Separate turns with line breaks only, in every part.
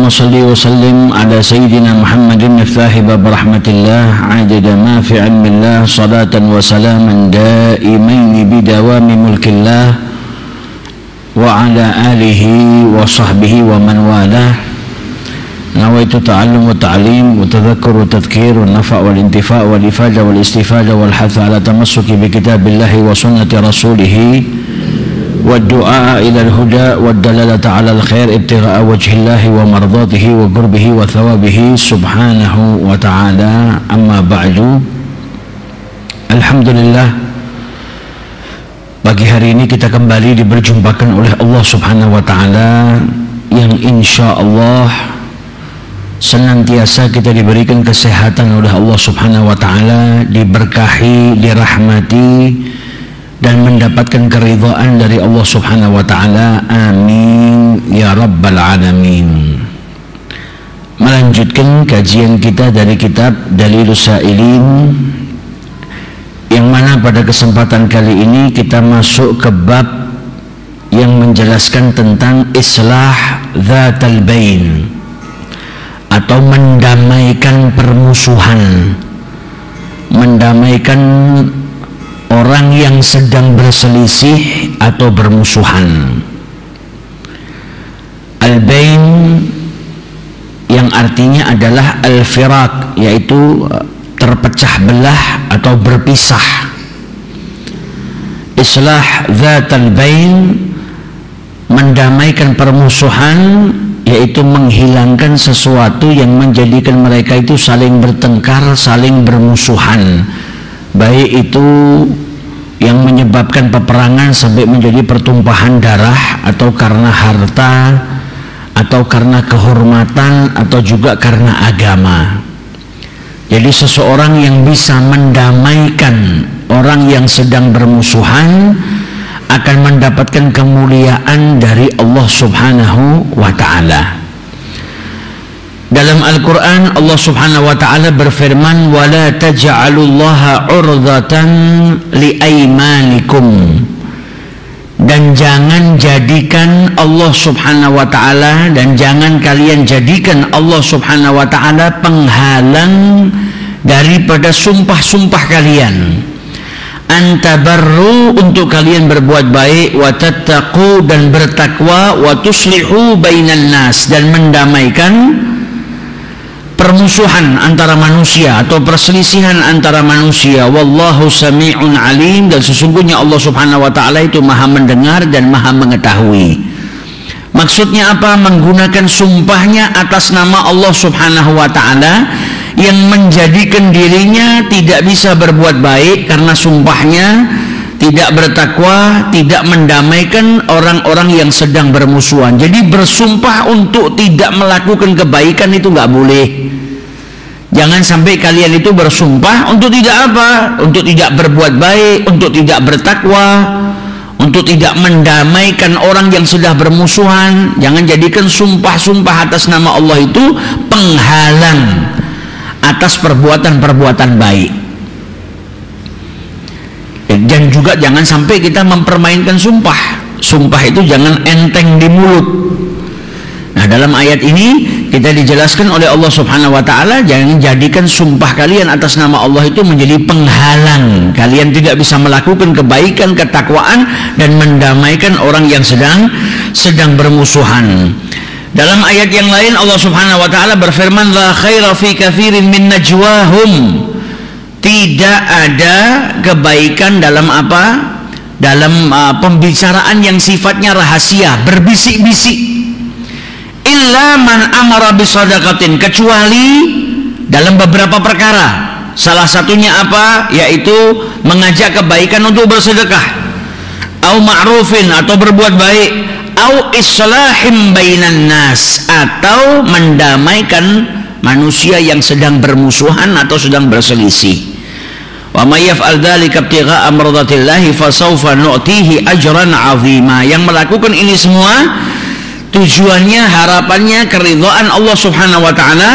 صل وسلم على سيدنا محمد مفتاح باب رحمة الله عدد ما في علم الله صلاة وسلاما دائمين بدوام ملك الله وعلى آله وصحبه ومن والاه. نويت تعلم والتعليم وتذكر والتذكير والنفع والانتفاع والإفادة والاستفادة والحث على تمسك بكتاب الله وسنة رسوله والدعاء إلى الهدى والدلالة على الخير ابتغاء وجه الله ومرضاته وقربه وثوابه سبحانه وتعالى. أما بعد, Alhamdulillah, pagi hari ini kita kembali diberjumpakan oleh Allah Subhanahu wa Ta'ala yang insya Allah senantiasa kita diberikan kesehatan oleh Allah Subhanahu wa Ta'ala, diberkahi, dirahmati dan mendapatkan keridhaan dari Allah Subhanahu wa Ta'ala. Amin ya rabbal alamin. Melanjutkan kajian kita dari kitab Dalilus Sa'ilin, yang mana pada kesempatan kali ini kita masuk ke bab yang menjelaskan tentang islah dzatal bain atau mendamaikan permusuhan, mendamaikan orang yang sedang berselisih atau bermusuhan. Al-bain yang artinya adalah al-firaq, yaitu terpecah belah atau berpisah. Islah dzatal bain, mendamaikan permusuhan, yaitu menghilangkan sesuatu yang menjadikan mereka itu saling bertengkar, saling bermusuhan, baik itu yang menyebabkan peperangan sampai menjadi pertumpahan darah, atau karena harta, atau karena kehormatan, atau juga karena agama. Jadi seseorang yang bisa mendamaikan orang yang sedang bermusuhan akan mendapatkan kemuliaan dari Allah Subhanahu wa Ta'ala. Dalam Al-Quran Allah Subhanahu wa Ta'ala berfirman, وَلَا تَجْعَلُوا اللَّهَ عُرْضَةً لِأَيْمَانِكُمْ, dan jangan jadikan Allah Subhanahu wa Ta'ala, dan jangan kalian jadikan Allah Subhanahu wa Ta'ala penghalang daripada sumpah-sumpah kalian. Antabarru, untuk kalian berbuat baik, wa tattaqu, dan bertakwa, wa tuslihu bainan nas, dan mendamaikan permusuhan antara manusia atau perselisihan antara manusia. Wallahu sami'un alim, dan sesungguhnya Allah Subhanahu wa Ta'ala itu maha mendengar dan maha mengetahui. Maksudnya apa? Menggunakan sumpahnya atas nama Allah Subhanahu wa Ta'ala yang menjadikan dirinya tidak bisa berbuat baik karena sumpahnya, tidak bertakwa, tidak mendamaikan orang-orang yang sedang bermusuhan. Jadi bersumpah untuk tidak melakukan kebaikan itu nggak boleh. Jangan sampai kalian itu bersumpah untuk tidak apa? Untuk tidak berbuat baik, untuk tidak bertakwa, untuk tidak mendamaikan orang yang sudah bermusuhan. Jangan jadikan sumpah-sumpah atas nama Allah itu penghalang atas perbuatan-perbuatan baik. Dan juga jangan sampai kita mempermainkan sumpah. Sumpah itu jangan enteng di mulut. Nah, dalam ayat ini kita dijelaskan oleh Allah Subhanahu wa Ta'ala, jangan jadikan sumpah kalian atas nama Allah itu menjadi penghalang kalian tidak bisa melakukan kebaikan, ketakwaan, dan mendamaikan orang yang sedang bermusuhan. Dalam ayat yang lain Allah Subhanahu wa Ta'ala berfirman, la khaira fi katsirin min najwahum, tidak ada kebaikan dalam apa? Dalam pembicaraan yang sifatnya rahasia, berbisik-bisik. Illa man amara bisadaqatin, kecuali dalam beberapa perkara. Salah satunya apa? Yaitu mengajak kebaikan untuk bersedekah, au ma'rufin, atau berbuat baik, au islahim bainan nas, atau mendamaikan manusia yang sedang bermusuhan atau sedang berselisih. Wa may yaf'al dzalika ibtigha'a mardatillahi fasawfa nu'tihi ajran 'azima. Yang melakukan ini semua tujuannya, harapannya keridhaan Allah Subhanahu wa Ta'ala,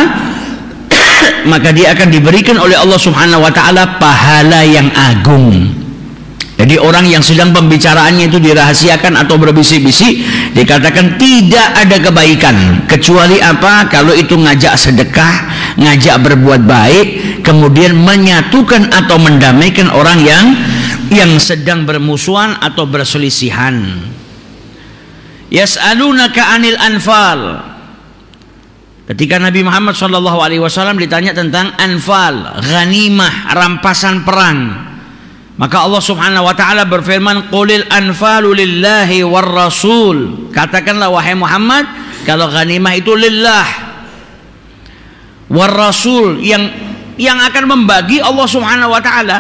maka dia akan diberikan oleh Allah Subhanahu wa Ta'ala pahala yang agung. Jadi orang yang sedang pembicaraannya itu dirahasiakan atau berbisik-bisik, dikatakan tidak ada kebaikan kecuali apa? Kalau itu ngajak sedekah, ngajak berbuat baik, kemudian menyatukan atau mendamaikan orang yang sedang bermusuhan atau berselisihan. Yas'alunaka 'anil anfal. Ketika Nabi Muhammad SAW ditanya tentang anfal, ghanimah, rampasan perang, maka Allah Subhanahu wa taala berfirman, "Qulil anfalu lillahi war rasul." Katakanlah wahai Muhammad, kalau ghanimah itu lillah, war rasul, yang akan membagi Allah Subhanahu wa taala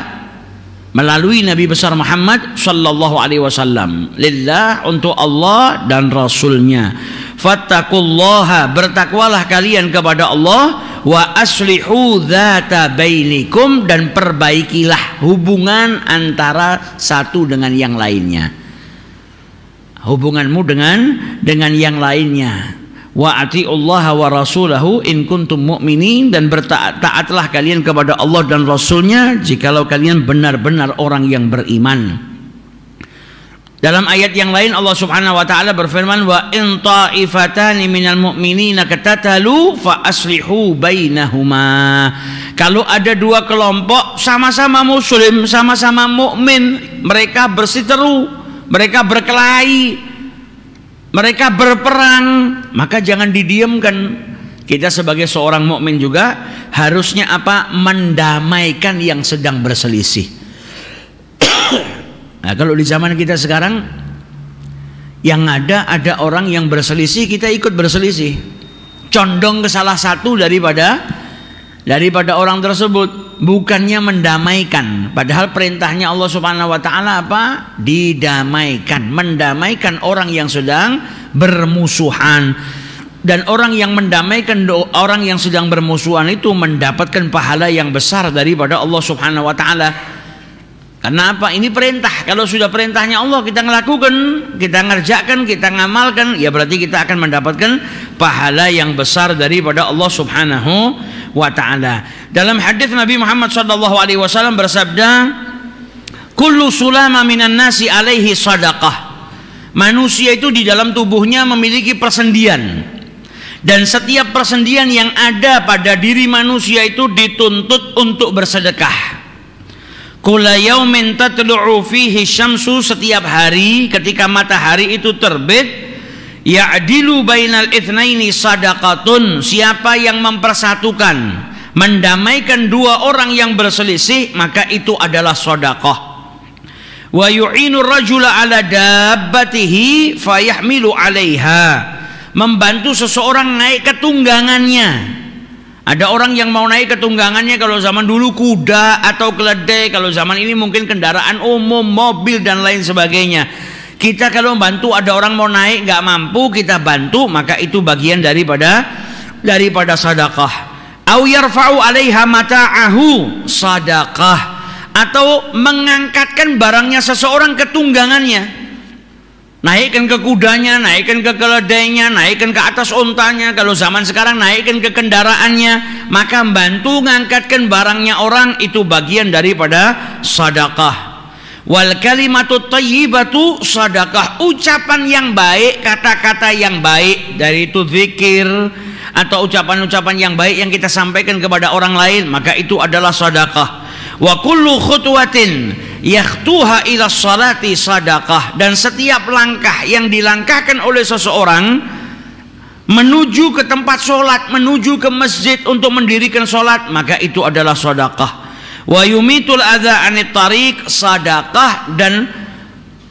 melalui Nabi besar Muhammad sallallahu alaihi wasallam. Lillah, untuk Allah dan Rasulnya. Fattaqullaha, bertakwalah kalian kepada Allah, wa aslihu dzata bainikum, dan perbaikilah hubungan antara satu dengan yang lainnya. Hubunganmu dengan yang lainnya. Wa atiullaha wa rasulahu in kuntum mu'minin, dan bertaatlah kalian kepada Allah dan Rasulnya jikalau kalian benar-benar orang yang beriman. Dalam ayat yang lain Allah Subhanahu wa taala berfirman, wa in ta'ifatani minal mu'minina qatatalu fa aslihu bainahuma. Kalau ada dua kelompok sama-sama muslim, sama-sama mukmin, mereka berseteru, mereka berkelahi, mereka berperang, maka jangan didiamkan. Kita sebagai seorang mukmin juga harusnya apa? Mendamaikan yang sedang berselisih. Nah, kalau di zaman kita sekarang yang ada orang yang berselisih, kita ikut berselisih, condong ke salah satu daripada orang tersebut, bukannya mendamaikan. Padahal perintahnya Allah Subhanahu wa taala apa? Didamaikan, mendamaikan orang yang sedang bermusuhan. Dan orang yang mendamaikan orang yang sedang bermusuhan itu mendapatkan pahala yang besar daripada Allah Subhanahu wa taala. Kenapa? Ini perintah. Kalau sudah perintahnya Allah kita ngelakukan, kita ngerjakan, kita ngamalkan, ya berarti kita akan mendapatkan pahala yang besar daripada Allah Subhanahu wa taala. Dalam hadis Nabi Muhammad SAW bersabda, kullu sulama minan nasi alaihi sadaqah. Manusia itu di dalam tubuhnya memiliki persendian, dan setiap persendian yang ada pada diri manusia itu dituntut untuk bersedekah. Kulla yaumin tatlu'u fihi syamsu, setiap hari ketika matahari itu terbit, ya'dilu bainal itsnaini sadaqatun, siapa yang mempersatukan, mendamaikan dua orang yang berselisih, maka itu adalah sedekah. Wa yu'inu rajula ala dabbatihi fayahmilu 'alaiha, membantu seseorang naik ke tunggangannya. Ada orang yang mau naik ke tunggangannya, kalau zaman dulu kuda atau keledai, kalau zaman ini mungkin kendaraan umum, mobil dan lain sebagainya. Kita kalau bantu, ada orang mau naik nggak mampu, kita bantu, maka itu bagian daripada sedekah. Au yarfa'u 'alaiha mata'ahu sedekah, atau mengangkatkan barangnya seseorang ke tunggangannya. Naikkan ke kudanya, naikkan ke keledainya, naikkan ke atas untanya. Kalau zaman sekarang naikkan ke kendaraannya. Maka bantu ngangkatkan barangnya orang, itu bagian daripada sedekah. Wal kalimatu thayyibatu sedekah, ucapan yang baik, kata-kata yang baik, dari itu zikir atau ucapan-ucapan yang baik yang kita sampaikan kepada orang lain, maka itu adalah sedekah. Wa kullu khutwatin yakhtuha ila salati sadaqah, dan setiap langkah yang dilangkahkan oleh seseorang menuju ke tempat sholat, menuju ke masjid untuk mendirikan sholat, maka itu adalah sedekah. Wa yumitul adza anit tariq sadaqah, dan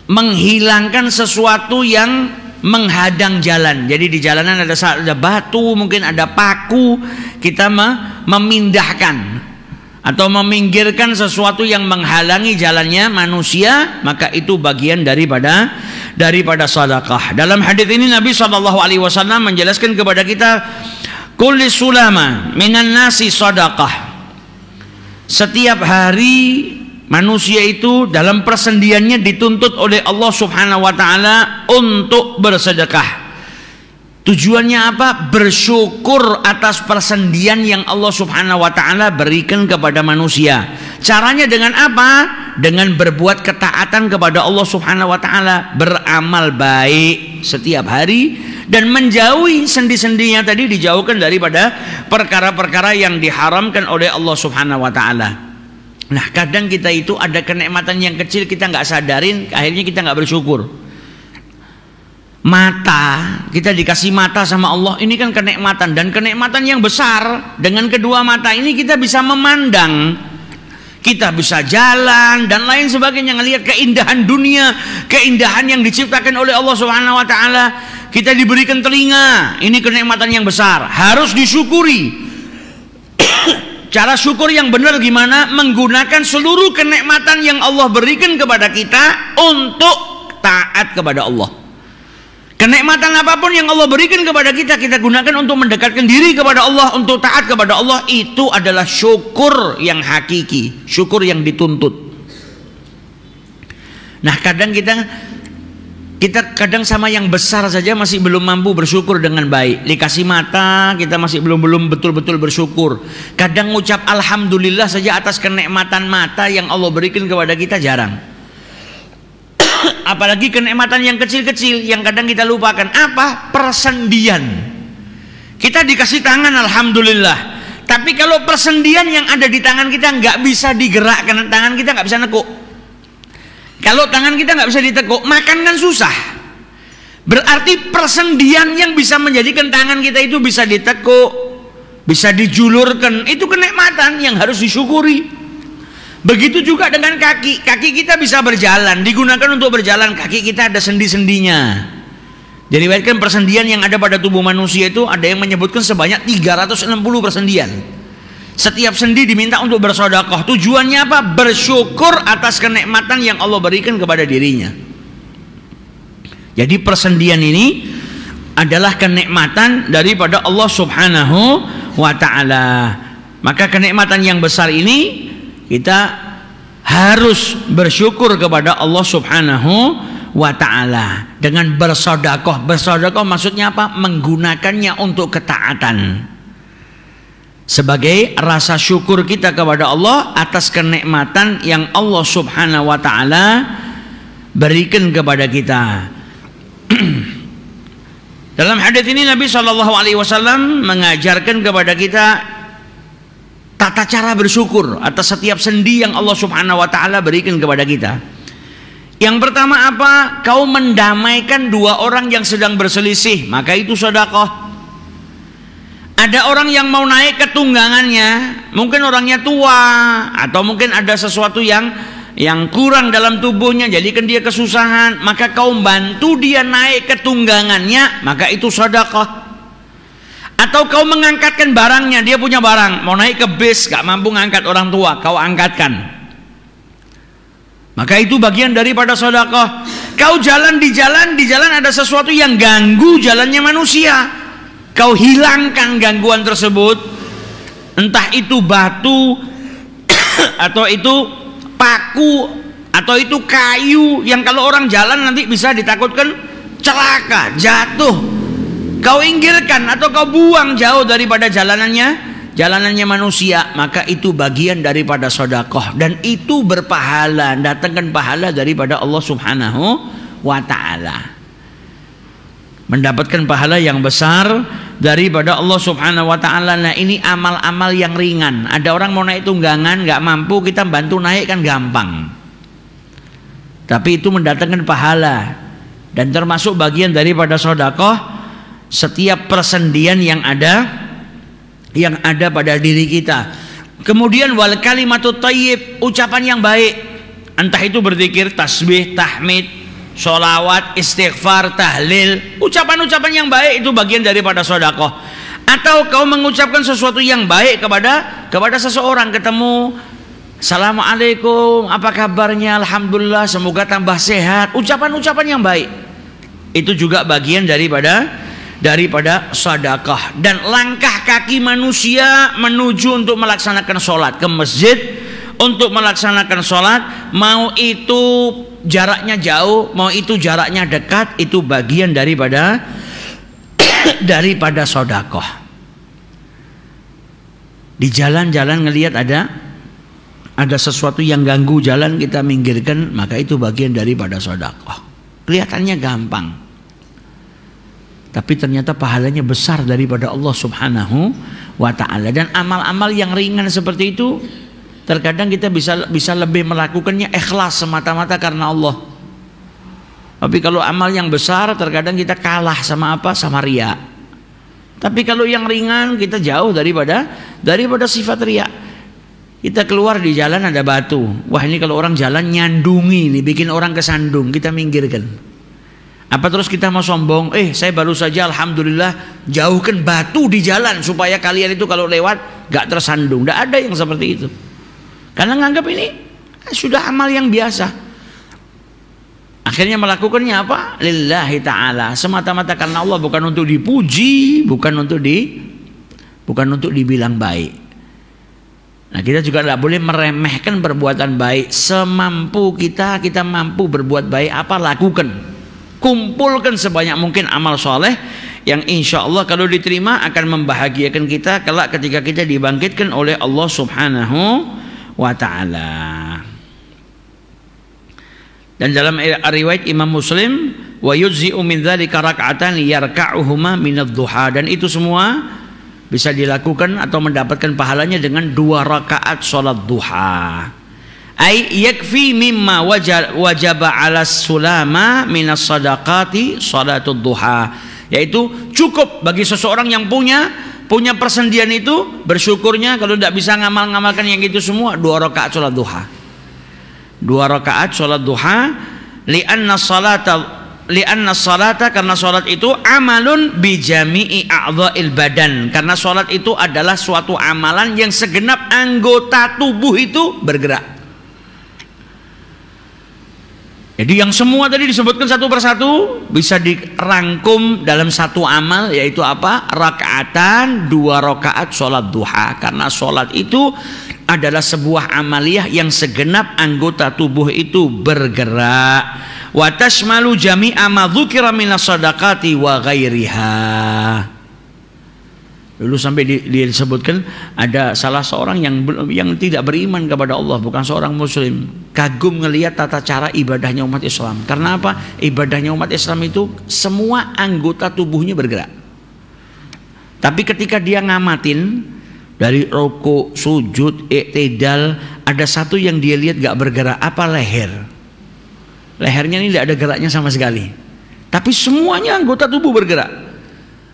menghilangkan sesuatu yang menghadang jalan. Jadi di jalanan ada batu, mungkin ada paku, kita memindahkan atau meminggirkan sesuatu yang menghalangi jalannya manusia, maka itu bagian daripada sedekah. Dalam hadis ini Nabi SAW menjelaskan kepada kita, kulli sulama minan nasi sedekah. Setiap hari manusia itu dalam persendiannya dituntut oleh Allah Subhanahu wa taala untuk bersedekah. Tujuannya apa? Bersyukur atas persendian yang Allah Subhanahu wa taala berikan kepada manusia. Caranya dengan apa? Dengan berbuat ketaatan kepada Allah Subhanahu wa taala, beramal baik setiap hari dan menjauhi sendi-sendinya tadi, dijauhkan daripada perkara-perkara yang diharamkan oleh Allah Subhanahu wa taala. Nah, kadang kita itu ada kenikmatan yang kecil kita nggak sadarin, akhirnya kita nggak bersyukur. Mata, kita dikasih mata sama Allah, ini kan kenikmatan, dan kenikmatan yang besar. Dengan kedua mata ini kita bisa memandang, kita bisa jalan dan lain sebagainya, ngelihat keindahan dunia, keindahan yang diciptakan oleh Allah Subhanahu wa taala. Kita diberikan telinga, ini kenikmatan yang besar, harus disyukuri. Cara syukur yang benar gimana? Menggunakan seluruh kenikmatan yang Allah berikan kepada kita untuk taat kepada Allah. Kenikmatan apapun yang Allah berikan kepada kita, kita gunakan untuk mendekatkan diri kepada Allah, untuk taat kepada Allah. Itu adalah syukur yang hakiki, syukur yang dituntut. Nah, kadang kita kadang sama yang besar saja masih belum mampu bersyukur dengan baik. Dikasih mata, kita masih belum betul-betul bersyukur. Kadang ngucap alhamdulillah saja atas kenikmatan mata yang Allah berikan kepada kita jarang. Apalagi kenikmatan yang kecil-kecil yang kadang kita lupakan. Apa? Persendian. Kita dikasih tangan alhamdulillah, tapi kalau persendian yang ada di tangan kita nggak bisa digerakkan, tangan kita nggak bisa nekuk. Kalau tangan kita nggak bisa ditekuk, makan kan susah. Berarti persendian yang bisa menjadikan tangan kita itu bisa ditekuk, bisa dijulurkan, itu kenikmatan yang harus disyukuri. Begitu juga dengan kaki. Kaki kita bisa berjalan, digunakan untuk berjalan. Kaki kita ada sendi-sendinya. Jadi kan persendian yang ada pada tubuh manusia itu ada yang menyebutkan sebanyak 360 persendian. Setiap sendi diminta untuk bersedekah. Tujuannya apa? Bersyukur atas kenikmatan yang Allah berikan kepada dirinya. Jadi persendian ini adalah kenikmatan daripada Allah Subhanahu wa taala. Maka kenikmatan yang besar ini kita harus bersyukur kepada Allah Subhanahu wa ta'ala dengan bersedekah. Bersedekah maksudnya apa? Menggunakannya untuk ketaatan, sebagai rasa syukur kita kepada Allah atas kenikmatan yang Allah Subhanahu wa ta'ala berikan kepada kita. Dalam hadis ini Nabi SAW mengajarkan kepada kita tata cara bersyukur atas setiap sendi yang Allah Subhanahu wa taala berikan kepada kita. Yang pertama apa? Kau mendamaikan dua orang yang sedang berselisih, maka itu sedekah. Ada orang yang mau naik ke tunggangannya, mungkin orangnya tua atau mungkin ada sesuatu yang kurang dalam tubuhnya, jadikan dia kesusahan, maka kau bantu dia naik ke tunggangannya, maka itu sedekah. Atau kau mengangkatkan barangnya, dia punya barang, mau naik ke bis, gak mampu ngangkat orang tua, kau angkatkan, maka itu bagian daripada sedekah. Kau jalan di jalan ada sesuatu yang ganggu jalannya manusia, kau hilangkan gangguan tersebut, entah itu batu atau itu paku atau itu kayu yang kalau orang jalan nanti bisa ditakutkan celaka, jatuh. Kau inggirkan atau kau buang jauh daripada jalanannya manusia, maka itu bagian daripada sedekah, dan itu berpahala, datangkan pahala daripada Allah Subhanahu wa taala. Mendapatkan pahala yang besar daripada Allah Subhanahu wa taala. Nah, ini amal-amal yang ringan. Ada orang mau naik tunggangan nggak mampu, kita bantu naik kan gampang. Tapi itu mendatangkan pahala dan termasuk bagian daripada sedekah. Setiap persendian yang ada pada diri kita. Kemudian wal kalimatut thayyib, ucapan yang baik, entah itu berzikir, tasbih, tahmid, sholawat, istighfar, tahlil, ucapan-ucapan yang baik itu bagian daripada sedekah. Atau kau mengucapkan sesuatu yang baik kepada seseorang, ketemu, assalamualaikum, apa kabarnya, alhamdulillah, semoga tambah sehat, ucapan-ucapan yang baik itu juga bagian daripada sedekah. Dan langkah kaki manusia menuju untuk melaksanakan sholat ke masjid, untuk melaksanakan sholat, mau itu jaraknya jauh, mau itu jaraknya dekat, itu bagian daripada sedekah. Di jalan-jalan ngelihat ada ada sesuatu yang ganggu jalan kita minggirkan, maka itu bagian daripada sedekah. Kelihatannya gampang, tapi ternyata pahalanya besar daripada Allah Subhanahu wa ta'ala. Dan amal-amal yang ringan seperti itu terkadang kita bisa lebih melakukannya ikhlas semata-mata karena Allah. Tapi kalau amal yang besar terkadang kita kalah sama apa? Sama riya. Tapi kalau yang ringan kita jauh daripada sifat riya. Kita keluar di jalan ada batu. Wah, ini kalau orang jalan nyandungi nih, bikin orang kesandung, kita minggirkan. Apa terus kita mau sombong? Saya baru saja alhamdulillah jauhkan batu di jalan supaya kalian itu kalau lewat gak tersandung. Tidak ada yang seperti itu. Karena nganggap ini sudah amal yang biasa. Akhirnya melakukannya apa? Lillahi ta'ala, semata-mata karena Allah, bukan untuk dipuji, bukan untuk dibilang baik. Nah, kita juga tidak boleh meremehkan perbuatan baik. Semampu kita mampu berbuat baik apa, lakukan. Kumpulkan sebanyak mungkin amal soleh yang insya Allah kalau diterima akan membahagiakan kita kelak ketika kita dibangkitkan oleh Allah Subhanahu wa ta'ala. Dan dalam riwayat Imam Muslim, wa yujzi'u min dzalika rak'atan yarka'uhuma minadh-dhuha, dan itu semua bisa dilakukan atau mendapatkan pahalanya dengan 2 rakaat salat duha. Ai yakfi mimma wajaba 'ala sulama minas sadaqati salatud duha, yaitu cukup bagi seseorang yang punya persendian itu, bersyukurnya kalau tidak bisa ngamalkan yang itu semua, 2 rakaat salat duha. 2 rakaat salat duha, li'anna salata karena salat itu amalun bi jami'i a'dha'il badan, karena salat itu adalah suatu amalan yang segenap anggota tubuh itu bergerak. Jadi yang semua tadi disebutkan satu persatu bisa dirangkum dalam satu amal, yaitu apa? Rakaatan, 2 rakaat salat duha, karena salat itu adalah sebuah amaliyah yang segenap anggota tubuh itu bergerak. Wa tashmalu jami'a ma dzukira minas shadaqati wa ghairiha. Dulu sampai disebutkan ada salah seorang yang tidak beriman kepada Allah, bukan seorang muslim, kagum ngelihat tata cara ibadahnya umat Islam. Karena apa? Ibadahnya umat Islam itu semua anggota tubuhnya bergerak. Tapi ketika dia ngamatin dari rukuk, sujud, i'tidal, ada satu yang dia lihat gak bergerak, apa? Lehernya ini tidak ada geraknya sama sekali, tapi semuanya anggota tubuh bergerak.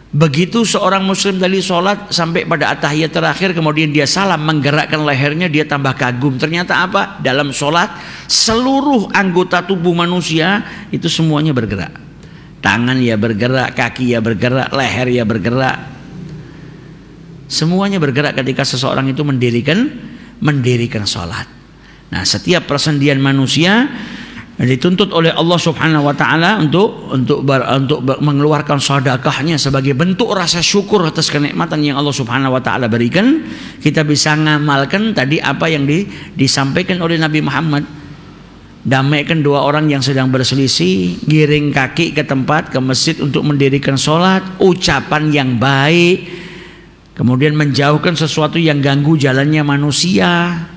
Begitu seorang muslim tadi sholat sampai pada at-tahiyat terakhir, kemudian dia salam menggerakkan lehernya, dia tambah kagum. Ternyata apa? Dalam sholat seluruh anggota tubuh manusia itu semuanya bergerak. Tangan ya bergerak, kaki ya bergerak, leher ya bergerak. Semuanya bergerak ketika seseorang itu mendirikan sholat. Nah, setiap persendian manusia dituntut oleh Allah Subhanahu wa ta'ala untuk mengeluarkan sedekahnya sebagai bentuk rasa syukur atas kenikmatan yang Allah Subhanahu wa ta'ala berikan. Kita bisa ngamalkan tadi apa yang disampaikan oleh Nabi Muhammad. Damaikan 2 orang yang sedang berselisih, giring kaki ke masjid untuk mendirikan sholat, ucapan yang baik, kemudian menjauhkan sesuatu yang ganggu jalannya manusia.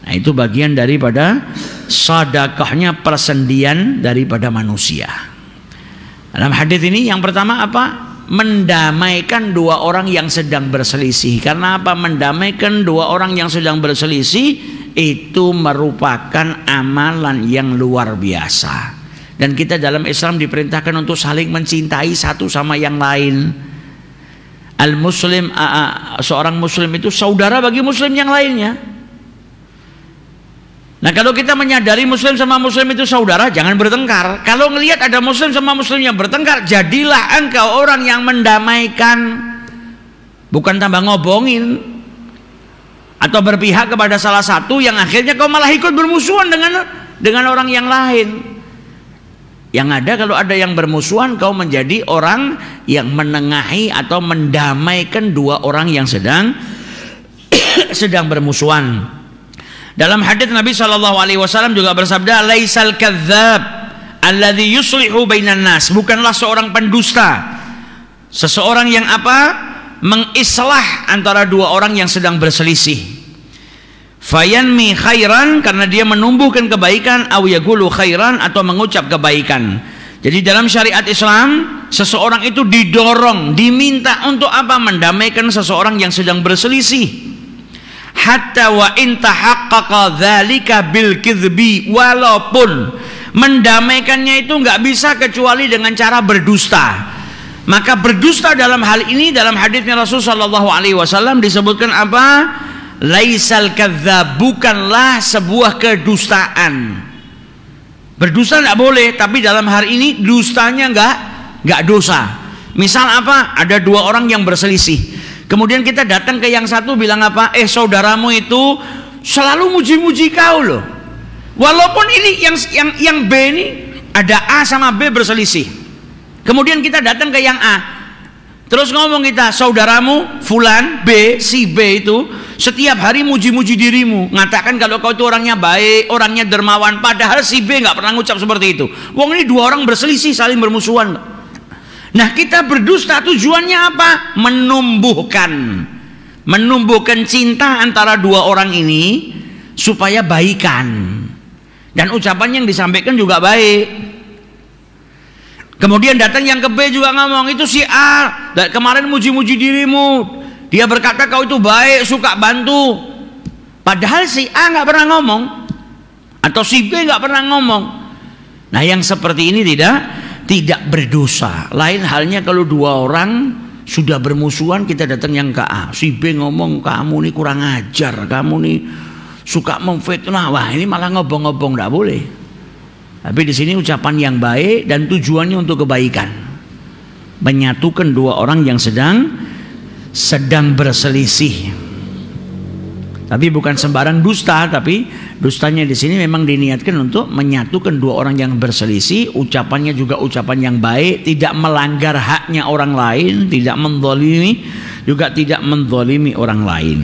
Nah, itu bagian daripada sedekahnya persendian daripada manusia. Dalam hadis ini yang pertama apa? Mendamaikan 2 orang yang sedang berselisih. Karena apa? Mendamaikan 2 orang yang sedang berselisih itu merupakan amalan yang luar biasa. Dan kita dalam Islam diperintahkan untuk saling mencintai satu sama yang lain. Al-muslim, seorang muslim itu saudara bagi muslim yang lainnya. Nah, kalau kita menyadari muslim sama muslim itu saudara, jangan bertengkar. Kalau ngelihat ada muslim sama muslim yang bertengkar, jadilah engkau orang yang mendamaikan, bukan tambah ngobongin atau berpihak kepada salah satu yang akhirnya kau malah ikut bermusuhan dengan orang yang lain. Yang ada kalau ada yang bermusuhan, kau menjadi orang yang menengahi atau mendamaikan 2 orang yang sedang bermusuhan. Dalam hadits Nabi SAW juga bersabda, laisal kadzdzab alladzi yuslihu bainan nas, bukanlah seorang pendusta seseorang yang apa? Mengislah antara 2 orang yang sedang berselisih. fayanmi khairan, karena dia menumbuhkan kebaikan, aw yaqulu khairan, atau mengucap kebaikan. Jadi dalam syariat Islam, seseorang itu didorong, diminta untuk apa? Mendamaikan seseorang yang sedang berselisih. Hatta wa in tahaqqaqa dzalika bil kidhbi, walaupun mendamaikannya itu nggak bisa kecuali dengan cara berdusta. Maka berdusta dalam hal ini, dalam hadisnya Rasul sallallahu alaihi wasallam disebutkan apa? Laisal kadzdzab, bukanlah sebuah kedustaan. Berdusta tidak boleh, tapi dalam hari ini dustanya nggak dosa. Misal apa? Ada dua orang yang berselisih, kemudian kita datang ke yang satu bilang apa? Saudaramu itu selalu muji-muji kau loh. Walaupun ini yang B ini ada A sama B berselisih. Kemudian kita datang ke yang A, terus ngomong kita, saudaramu fulan B, si B itu setiap hari muji-muji dirimu, ngatakan kalau kau itu orangnya baik, orangnya dermawan, padahal si B nggak pernah ngucap seperti itu. Wong ini dua orang berselisih, saling bermusuhan. Nah, kita berdusta tujuannya apa? Menumbuhkan cinta antara dua orang ini supaya baikan, dan ucapan yang disampaikan juga baik. Kemudian datang yang ke B juga ngomong, itu si A kemarin muji-muji dirimu, dia berkata kau itu baik, suka bantu, padahal si A nggak pernah ngomong, atau si B nggak pernah ngomong. Nah, yang seperti ini tidak berdosa. Lain halnya kalau dua orang sudah bermusuhan, kita datang yang ke A, si B ngomong, kamu nih kurang ajar, kamu nih suka memfitnah, wah ini malah ngobong-ngobong, nggak boleh. Tapi di sini ucapan yang baik dan tujuannya untuk kebaikan, menyatukan dua orang yang sedang berselisih. Tapi bukan sembarang dusta, tapi dustanya di sini memang diniatkan untuk menyatukan dua orang yang berselisih. Ucapannya juga ucapan yang baik, tidak melanggar haknya orang lain, tidak menzalimi, juga tidak menzalimi orang lain.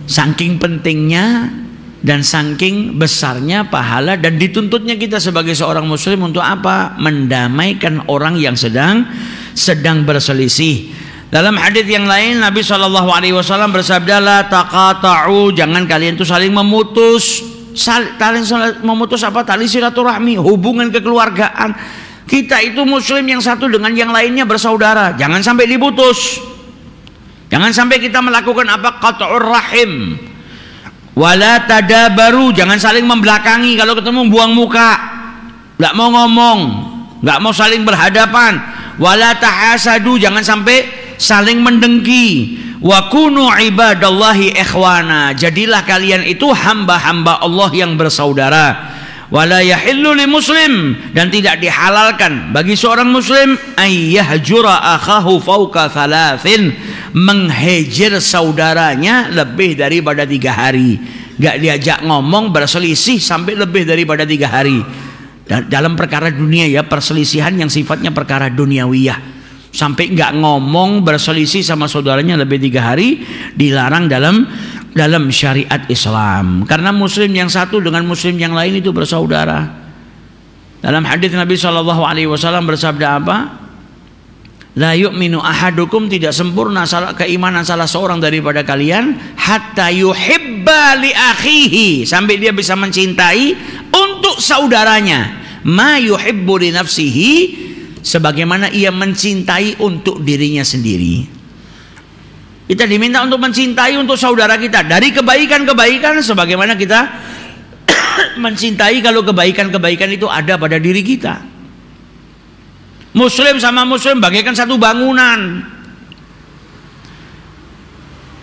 Saking pentingnya dan saking besarnya pahala dan dituntutnya kita sebagai seorang muslim untuk apa? Mendamaikan orang yang sedang berselisih. Dalam hadis yang lain Nabi SAW bersabda, la taqata'u, jangan kalian itu saling memutus. Memutus apa? Tali silaturahmi, hubungan kekeluargaan. Kita itu muslim yang satu dengan yang lainnya bersaudara, jangan sampai diputus. Jangan sampai kita melakukan apa? Qat'ur rahim. Wala tadabaru, jangan saling membelakangi, kalau ketemu buang muka, nggak mau ngomong, nggak mau saling berhadapan. Wala tahasadu, jangan sampai saling mendengki. Wa kunu ibadallahi ikhwana, jadilah kalian itu hamba-hamba Allah yang bersaudara. Wala yahillu li muslim, dan tidak dihalalkan bagi seorang muslim ayyahjura akhahu fauqa thalathin, menghijir saudaranya lebih daripada 3 hari. Gak diajak ngomong, berselisih sampai lebih daripada 3 hari. Dalam perkara dunia ya, perselisihan yang sifatnya perkara duniawiyah, sampai gak ngomong, berselisih sama saudaranya lebih 3 hari, dilarang dalam syariat Islam. Karena muslim yang satu dengan muslim yang lain itu bersaudara. Dalam hadis Nabi SAW bersabda apa? La yu'minu ahadukum, tidak sempurna keimanan salah seorang daripada kalian, hatta yuhibba li akhihi, sampai dia bisa mencintai untuk saudaranya, ma yuhibbu li nafsihi, sebagaimana ia mencintai untuk dirinya sendiri. Kita diminta untuk mencintai untuk saudara kita dari kebaikan-kebaikan, sebagaimana kita mencintai kalau kebaikan-kebaikan itu ada pada diri kita. Muslim sama muslim bagaikan satu bangunan.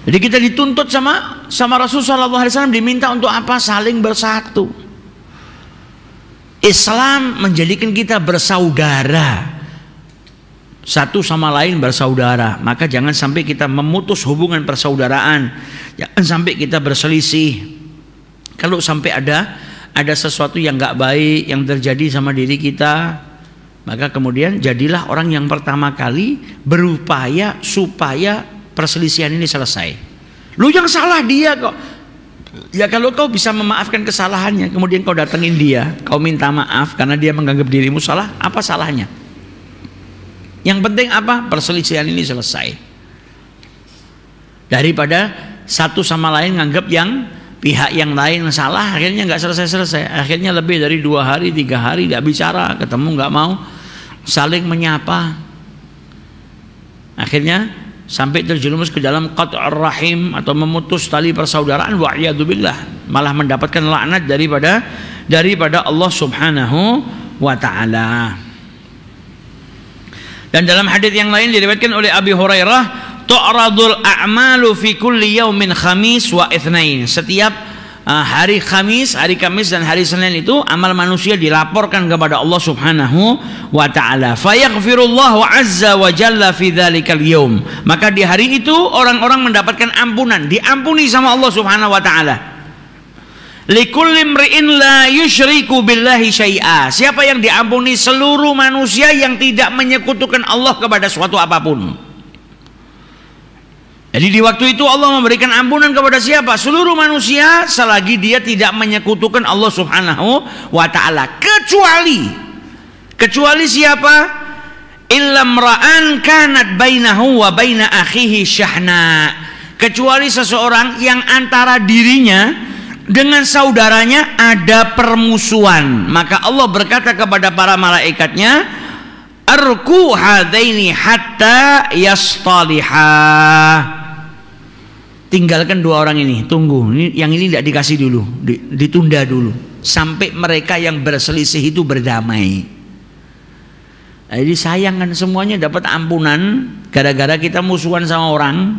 Jadi kita dituntut sama Rasulullah SAW, diminta untuk apa? Saling bersatu. Islam menjadikan kita bersaudara, satu sama lain bersaudara. Maka jangan sampai kita memutus hubungan persaudaraan, jangan sampai kita berselisih. Kalau sampai ada sesuatu yang nggak baik yang terjadi sama diri kita, maka kemudian jadilah orang yang pertama kali berupaya supaya perselisihan ini selesai. Lu yang salah dia kok. Ya kalau kau bisa memaafkan kesalahannya, kemudian kau datengin dia, kau minta maaf karena dia menganggap dirimu salah, apa salahnya? Yang penting apa? Perselisihan ini selesai. Daripada satu sama lain nganggap yang pihak yang lain salah, akhirnya nggak selesai-selesai. Akhirnya lebih dari 2 hari, 3 hari nggak bicara, ketemu nggak mau saling menyapa. Akhirnya sampai terjerumus ke dalam qat'ur rahim atau memutus tali persaudaraan, wa'iyadzubillah, malah mendapatkan laknat daripada Allah Subhanahu wa taala. Dan dalam hadis yang lain diriwayatkan oleh Abi Hurairah, tu'radul a'malu fi kulli yaumin khamis wa itsnain. Setiap hari Kamis dan hari Senin itu amal manusia dilaporkan kepada Allah Subhanahu wa taala. Fayaghfirullahu azza wa jalla fi dzalikal yaum. Maka di hari itu orang-orang mendapatkan ampunan, diampuni sama Allah Subhanahu wa taala. Likulli imri'in la yusyriku billahi syai'a. Siapa yang diampuni? Seluruh manusia yang tidak menyekutukan Allah kepada suatu apapun. Jadi di waktu itu Allah memberikan ampunan kepada siapa? Seluruh manusia selagi dia tidak menyekutukan Allah Subhanahu wa taala. Kecuali siapa? Illam ra'an kanat bainahu wa baina akhihi syahna. Kecuali seseorang yang antara dirinya dengan saudaranya ada permusuhan. Maka Allah berkata kepada para malaikatnya, arku hadaini hatta yastalihah. Tinggalkan 2 orang ini, tunggu. Yang ini tidak dikasih dulu, ditunda dulu sampai mereka yang berselisih itu berdamai. Jadi sayang kan, semuanya dapat ampunan gara-gara kita musuhan sama orang,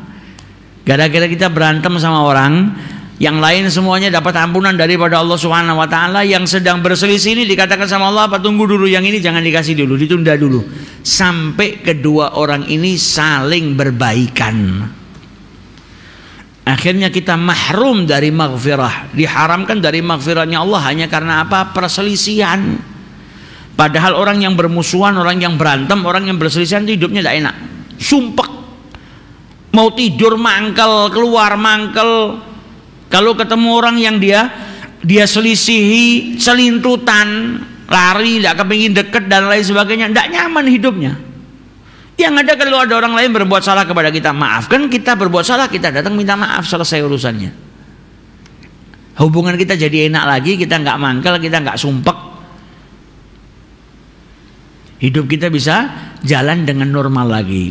gara-gara kita berantem sama orang. Yang lain semuanya dapat ampunan daripada Allah Subhanahu wa taala. Yang sedang berselisih ini dikatakan sama Allah, apa, tunggu dulu, yang ini jangan dikasih dulu, ditunda dulu sampai kedua orang ini saling berbaikan. Akhirnya kita mahrum dari maghfirah, diharamkan dari maghfirahnya Allah hanya karena apa? Perselisihan. Padahal orang yang bermusuhan, orang yang berantem, orang yang berselisihan hidupnya tidak enak, sumpek, mau tidur mangkel, keluar mangkel. Kalau ketemu orang yang dia selisihi, selintutan, lari, tidak kepingin deket dan lain sebagainya, tidak nyaman hidupnya. Yang ada kalau ada orang lain berbuat salah kepada kita, maafkan. Kita berbuat salah, kita datang minta maaf, selesai urusannya. Hubungan kita jadi enak lagi, kita nggak mangkel, kita nggak sumpek. Hidup kita bisa jalan dengan normal lagi.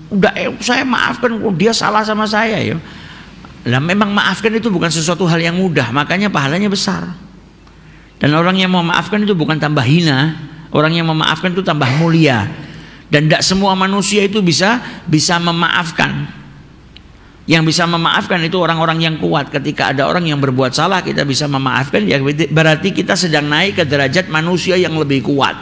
Udah saya maafkan, dia salah sama saya ya. Lah memang maafkan itu bukan sesuatu hal yang mudah, makanya pahalanya besar. Dan orang yang mau maafkan itu bukan tambah hina, orang yang memaafkan itu tambah mulia. Dan tidak semua manusia itu bisa memaafkan. Yang bisa memaafkan itu orang-orang yang kuat. Ketika ada orang yang berbuat salah, kita bisa memaafkan, ya berarti kita sedang naik ke derajat manusia yang lebih kuat.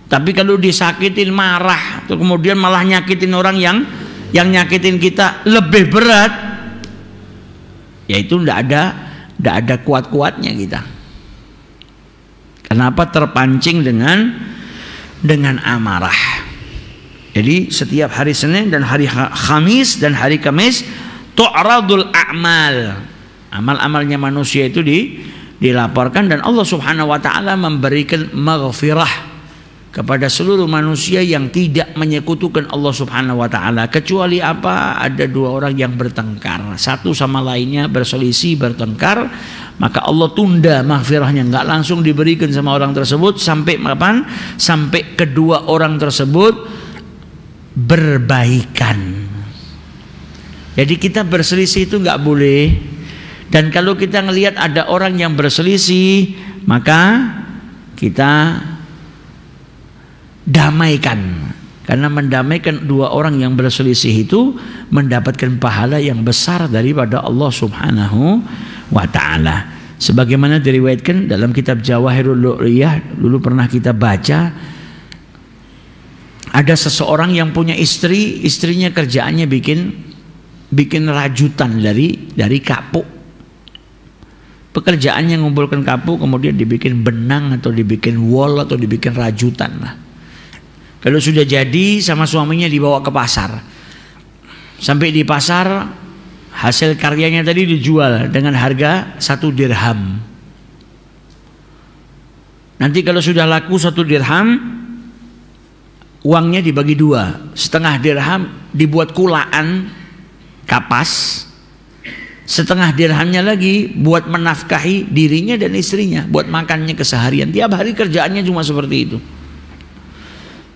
Tapi kalau disakitin, marah, atau kemudian malah nyakitin orang yang nyakitin kita lebih berat, ya itu tidak ada kuat-kuatnya kita. Kenapa? Terpancing dengan amarah. Jadi setiap hari Senin dan hari Kamis dan hari Kamis tu'radul a'mal. Amal-amalnya manusia itu dilaporkan, dan Allah Subhanahu wa taala memberikan maghfirah kepada seluruh manusia yang tidak menyekutukan Allah Subhanahu wa taala. Kecuali apa? Ada 2 orang yang bertengkar, satu sama lainnya berselisih, bertengkar, maka Allah tunda maghfirahnya, nggak langsung diberikan sama orang tersebut sampai kapan? Sampai kedua orang tersebut berbaikan. Jadi kita berselisih itu nggak boleh. Dan kalau kita ngelihat ada orang yang berselisih, maka kita damaikan. Karena mendamaikan 2 orang yang berselisih itu mendapatkan pahala yang besar daripada Allah Subhanahu wa ta'ala. Sebagaimana diriwayatkan dalam kitab Jawahirul Lu'liyah, dulu pernah kita baca, ada seseorang yang punya istri, istrinya kerjaannya bikin rajutan dari kapuk. Pekerjaannya ngumpulkan kapuk, kemudian dibikin benang atau dibikin wol atau dibikin rajutan lah. Kalau sudah jadi, sama suaminya dibawa ke pasar. Sampai di pasar, hasil karyanya tadi dijual dengan harga 1 dirham. Nanti kalau sudah laku 1 dirham, uangnya dibagi 2. Setengah dirham dibuat kulaan, kapas, setengah dirhamnya lagi buat menafkahi dirinya dan istrinya, buat makannya keseharian. Tiap hari kerjaannya cuma seperti itu.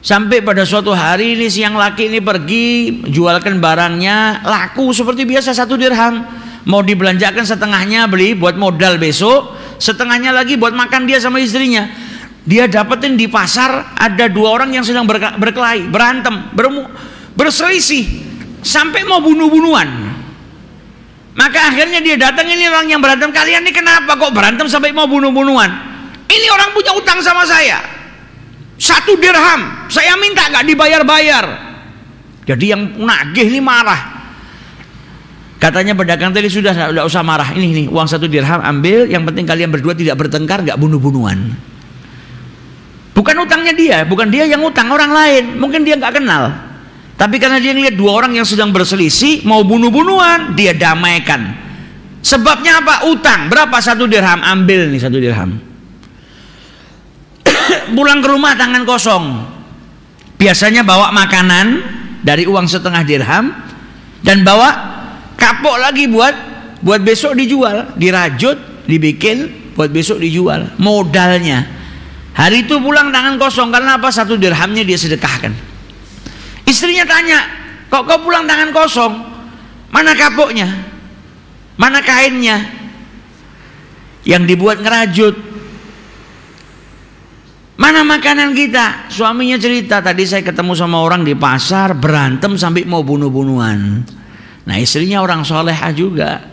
Sampai pada suatu hari ini si yang laki ini pergi jualkan barangnya, laku seperti biasa 1 dirham. Mau dibelanjakan setengahnya beli buat modal besok, setengahnya lagi buat makan dia sama istrinya. Dia dapetin di pasar ada 2 orang yang sedang berkelahi, berantem, berselisih sampai mau bunuh-bunuhan. Maka akhirnya dia datang, ini orang yang berantem, kalian ini kenapa kok berantem sampai mau bunuh-bunuhan? Ini orang punya utang sama saya 1 dirham, saya minta gak dibayar-bayar. Jadi yang nagih ini marah. Katanya pedagang tadi, sudah gak usah marah, ini uang 1 dirham ambil, yang penting kalian berdua tidak bertengkar, gak bunuh-bunuhan. Bukan utangnya dia, bukan dia yang utang, orang lain, mungkin dia gak kenal. Tapi karena dia ngeliat 2 orang yang sedang berselisih mau bunuh-bunuhan, dia damaikan. Sebabnya apa? Utang. Berapa 1 dirham? Ambil nih 1 dirham. Pulang ke rumah tangan kosong. Biasanya bawa makanan dari uang setengah dirham dan bawa kapok lagi buat besok dijual, dirajut, dibikin buat besok dijual. Modalnya. Hari itu pulang tangan kosong karena apa? 1 dirhamnya dia sedekahkan. Istrinya tanya, kok kau pulang tangan kosong? Mana kapoknya? Mana kainnya? Yang dibuat ngerajut? Mana makanan kita? Suaminya cerita, tadi saya ketemu sama orang di pasar, berantem sampai mau bunuh-bunuhan. Nah istrinya orang solehah juga,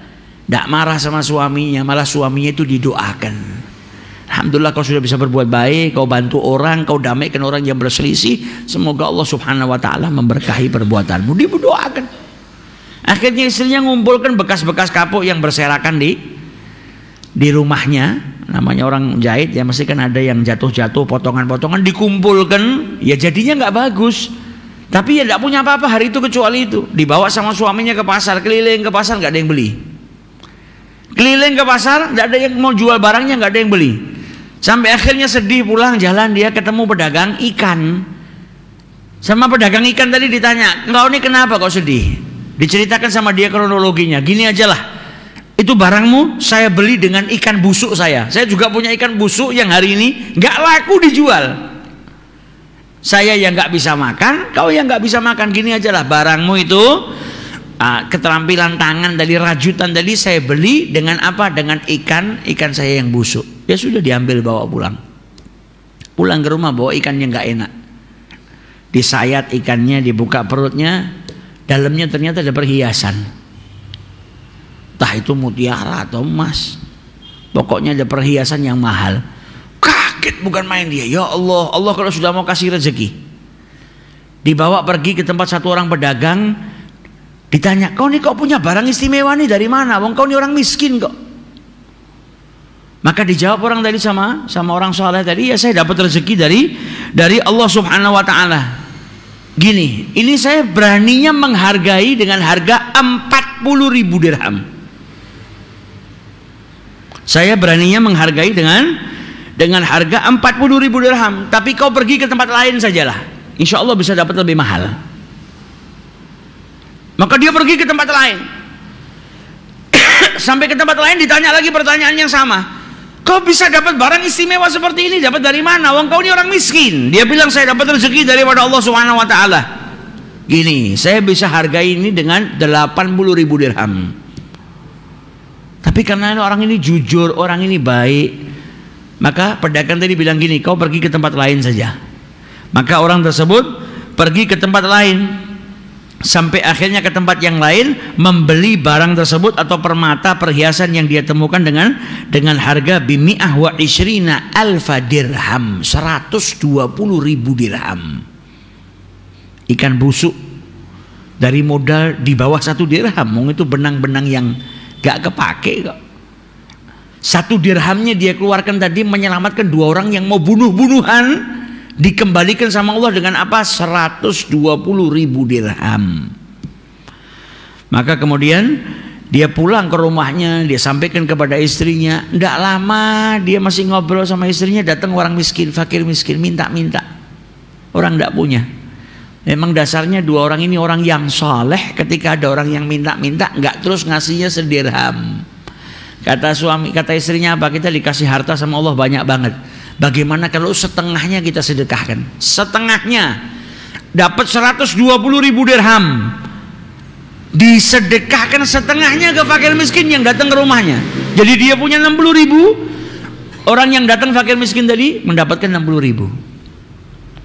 tidak marah sama suaminya, malah suaminya itu didoakan. Alhamdulillah kau sudah bisa berbuat baik, kau bantu orang, kau damaikan orang yang berselisih. Semoga Allah Subhanahu wa taala memberkahi perbuatanmu. Dia berdoakan. Akhirnya istrinya ngumpulkan bekas-bekas kapuk yang berserakan di rumahnya. Namanya orang jahit ya, mesti kan ada yang jatuh-jatuh, potongan-potongan dikumpulkan, ya jadinya nggak bagus. Tapi ya tidak punya apa-apa hari itu kecuali itu. Dibawa sama suaminya ke pasar, keliling ke pasar nggak ada yang beli. Keliling ke pasar, tidak ada yang mau jual barangnya, nggak ada yang beli. Sampai akhirnya sedih pulang jalan, dia ketemu pedagang ikan. Sama pedagang ikan tadi ditanya, engkau ini kenapa kok sedih? Diceritakan sama dia kronologinya. Gini aja lah, itu barangmu saya beli dengan ikan busuk saya. Saya juga punya ikan busuk yang hari ini nggak laku dijual. Saya yang nggak bisa makan, kau yang nggak bisa makan. Gini aja lah, barangmu itu keterampilan tangan dari rajutan tadi saya beli dengan apa? Dengan ikan saya yang busuk. Ya sudah, diambil bawa pulang. Pulang ke rumah bawa ikannya nggak enak. Disayat ikannya, dibuka perutnya, dalamnya ternyata ada perhiasan. Entah itu mutiara atau emas. Pokoknya ada perhiasan yang mahal. Kaget bukan main dia. Ya Allah, Allah kalau sudah mau kasih rezeki. Dibawa pergi ke tempat satu orang pedagang. Ditanya, kau nih kok punya barang istimewa nih dari mana? Wong kau nih orang miskin kok. Maka dijawab orang tadi sama orang soleh tadi, ya saya dapat rezeki dari Allah Subhanahu wa taala. Gini, ini saya beraninya menghargai dengan harga 40.000 dirham. Saya beraninya menghargai dengan harga 40.000 dirham. Tapi kau pergi ke tempat lain sajalah, insya Allah bisa dapat lebih mahal. Maka dia pergi ke tempat lain. Sampai ke tempat lain ditanya lagi pertanyaan yang sama. Kau bisa dapat barang istimewa seperti ini, dapat dari mana? Wong kau ini orang miskin. Dia bilang saya dapat rezeki daripada Allah Subhanahu wa taala. Gini, saya bisa hargai ini dengan 80.000 dirham. Tapi karena orang ini jujur, orang ini baik, maka pedagang tadi bilang gini, kau pergi ke tempat lain saja. Maka orang tersebut pergi ke tempat lain. Sampai akhirnya ke tempat yang lain membeli barang tersebut atau permata perhiasan yang dia temukan dengan harga bimi'ah wa ishrina alfa dirham, 120.000 dirham. Ikan busuk dari modal di bawah 1 dirham, itu benang-benang yang gak kepake kok. 1 dirhamnya dia keluarkan tadi menyelamatkan 2 orang yang mau bunuh-bunuhan. Dikembalikan sama Allah dengan apa? 120.000 dirham. Maka kemudian dia pulang ke rumahnya, dia sampaikan kepada istrinya. Tidak lama dia masih ngobrol sama istrinya, datang orang miskin, fakir miskin, minta-minta. Orang tidak punya. Memang dasarnya dua orang ini orang yang soleh. Ketika ada orang yang minta-minta, nggak terus ngasihnya sedirham. Kata istrinya apa? Kita dikasih harta sama Allah banyak banget. Bagaimana kalau setengahnya kita sedekahkan? Setengahnya dapat 120.000 dirham. Disedekahkan setengahnya ke fakir miskin yang datang ke rumahnya. Jadi dia punya 60.000. Orang yang datang fakir miskin tadi mendapatkan 60.000.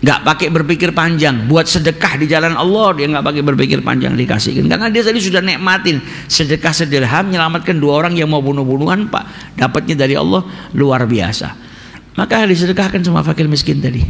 Nggak pakai berpikir panjang, buat sedekah di jalan Allah dia nggak pakai berpikir panjang, dikasihkan karena dia tadi sudah nikmatin sedekah sedirham menyelamatkan dua orang yang mau bunuh-bunuhan, Pak, dapatnya dari Allah luar biasa. Maka disedekahkan sama fakir miskin tadi.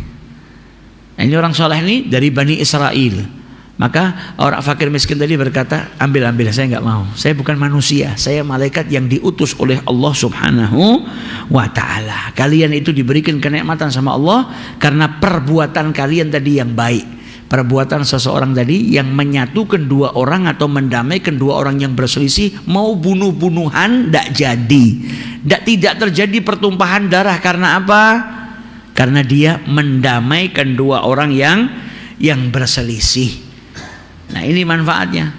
Nah, ini orang soleh ini dari Bani Israel. Maka orang fakir miskin tadi berkata, ambil, saya nggak mau, saya bukan manusia, saya malaikat yang diutus oleh Allah Subhanahu wa ta'ala. Kalian itu diberikan kenikmatan sama Allah karena perbuatan kalian tadi yang baik. Perbuatan seseorang tadi yang menyatukan dua orang atau mendamaikan dua orang yang berselisih, mau bunuh-bunuhan tidak jadi, tidak terjadi pertumpahan darah. Karena apa? Karena dia mendamaikan dua orang yang berselisih. Nah, ini manfaatnya.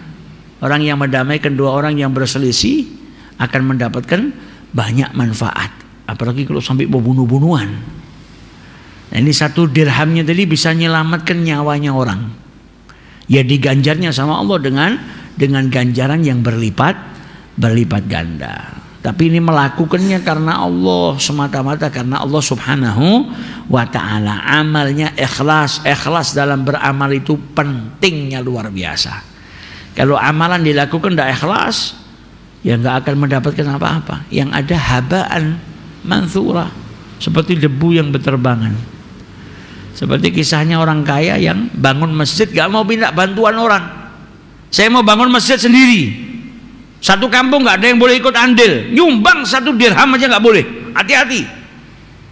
Orang yang mendamaikan dua orang yang berselisih akan mendapatkan banyak manfaat. Apalagi kalau sampai mau bunuh-bunuhan. Nah, ini 1 dirhamnya tadi bisa menyelamatkan nyawanya orang. Ya diganjarnya sama Allah dengan ganjaran yang berlipat ganda. Tapi ini melakukannya karena Allah, semata-mata karena Allah Subhanahu wa ta'ala. Amalnya ikhlas dalam beramal itu pentingnya luar biasa. Kalau amalan dilakukan tidak ikhlas, ya nggak akan mendapatkan apa-apa. Yang ada habaan manthura, seperti debu yang berterbangan. Seperti kisahnya orang kaya yang bangun masjid gak mau minta bantuan orang. Saya mau bangun masjid sendiri. Satu kampung nggak ada yang boleh ikut andil, nyumbang 1 dirham aja nggak boleh. Hati-hati.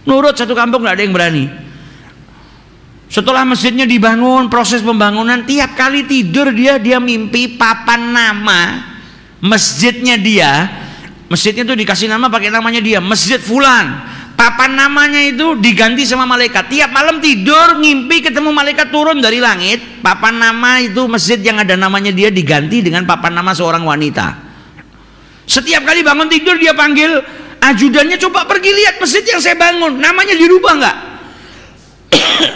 Nurut satu kampung nggak ada yang berani. Setelah masjidnya dibangun, proses pembangunan, tiap kali tidur dia mimpi papan nama masjidnya dia. Masjidnya tuh dikasih nama pakai namanya dia, Masjid Fulan. Papan namanya itu diganti sama malaikat. Tiap malam tidur ngimpi ketemu malaikat turun dari langit. Papan nama itu masjid yang ada namanya dia diganti dengan papan nama seorang wanita. Setiap kali bangun tidur dia panggil ajudannya, coba pergi lihat masjid yang saya bangun, namanya dirubah nggak?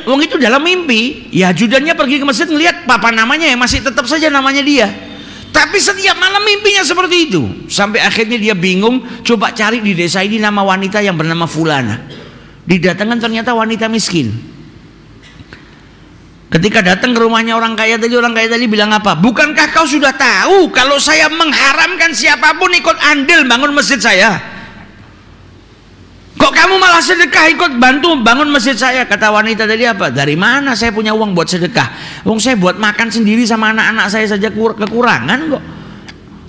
Wong itu dalam mimpi, ya ajudannya pergi ke masjid ngelihat papan namanya ya masih tetap saja namanya dia. Tapi setiap malam mimpinya seperti itu. Sampai akhirnya dia bingung, coba cari di desa ini nama wanita yang bernama Fulana. Didatangkan ternyata wanita miskin. Ketika datang ke rumahnya orang kaya tadi bilang apa? Bukankah kau sudah tahu kalau saya mengharamkan siapapun ikut andil bangun masjid saya? Kok kamu malah sedekah ikut bantu bangun masjid saya? Kata wanita tadi apa? Dari mana saya punya uang buat sedekah? Uang saya buat makan sendiri sama anak-anak saya saja kekurangan kok.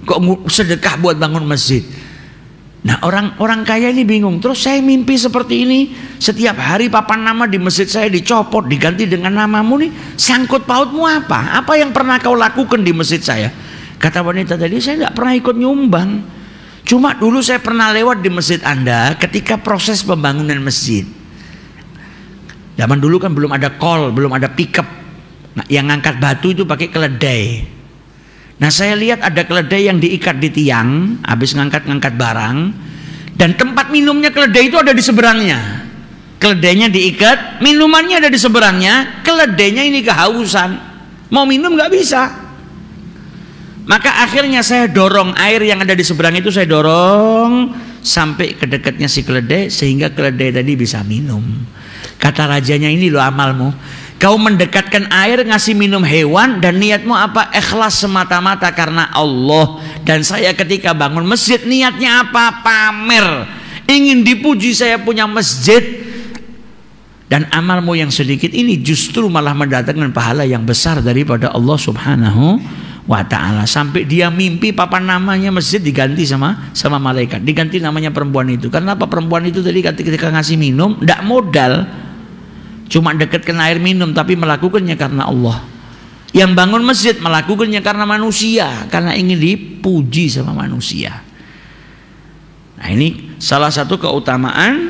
Kok sedekah buat bangun masjid? Nah, orang kaya ini bingung. Terus saya mimpi seperti ini, setiap hari papan nama di masjid saya dicopot, diganti dengan namamu nih. Sangkut pautmu apa? Apa yang pernah kau lakukan di masjid saya? Kata wanita tadi, saya tidak pernah ikut nyumbang. Cuma dulu saya pernah lewat di masjid Anda ketika proses pembangunan masjid. Zaman dulu kan belum ada kol, belum ada pickup. Nah, yang ngangkat batu itu pakai keledai. Nah, saya lihat ada keledai yang diikat di tiang habis ngangkat-ngangkat barang, dan tempat minumnya keledai itu ada di seberangnya. Keledainya diikat, minumannya ada di seberangnya. Keledainya ini kehausan, mau minum nggak bisa. Maka akhirnya saya dorong air yang ada di seberang itu, saya dorong sampai ke dekatnya si keledai sehingga keledai tadi bisa minum. Kata rajanya, ini loh amalmu. Kau mendekatkan air, ngasih minum hewan, dan niatmu apa? Ikhlas semata-mata karena Allah. Dan saya ketika bangun masjid niatnya apa? Pamer, ingin dipuji saya punya masjid. Dan amalmu yang sedikit ini justru malah mendatangkan pahala yang besar daripada Allah Subhanahu wa ta'ala. Sampai dia mimpi papan namanya masjid diganti sama malaikat, diganti namanya perempuan itu. Karena apa? Perempuan itu tadi ketika ngasih minum tidak modal, cuma dekatkan air minum, tapi melakukannya karena Allah. Yang bangun masjid melakukannya karena manusia, karena ingin dipuji sama manusia. Nah, ini salah satu keutamaan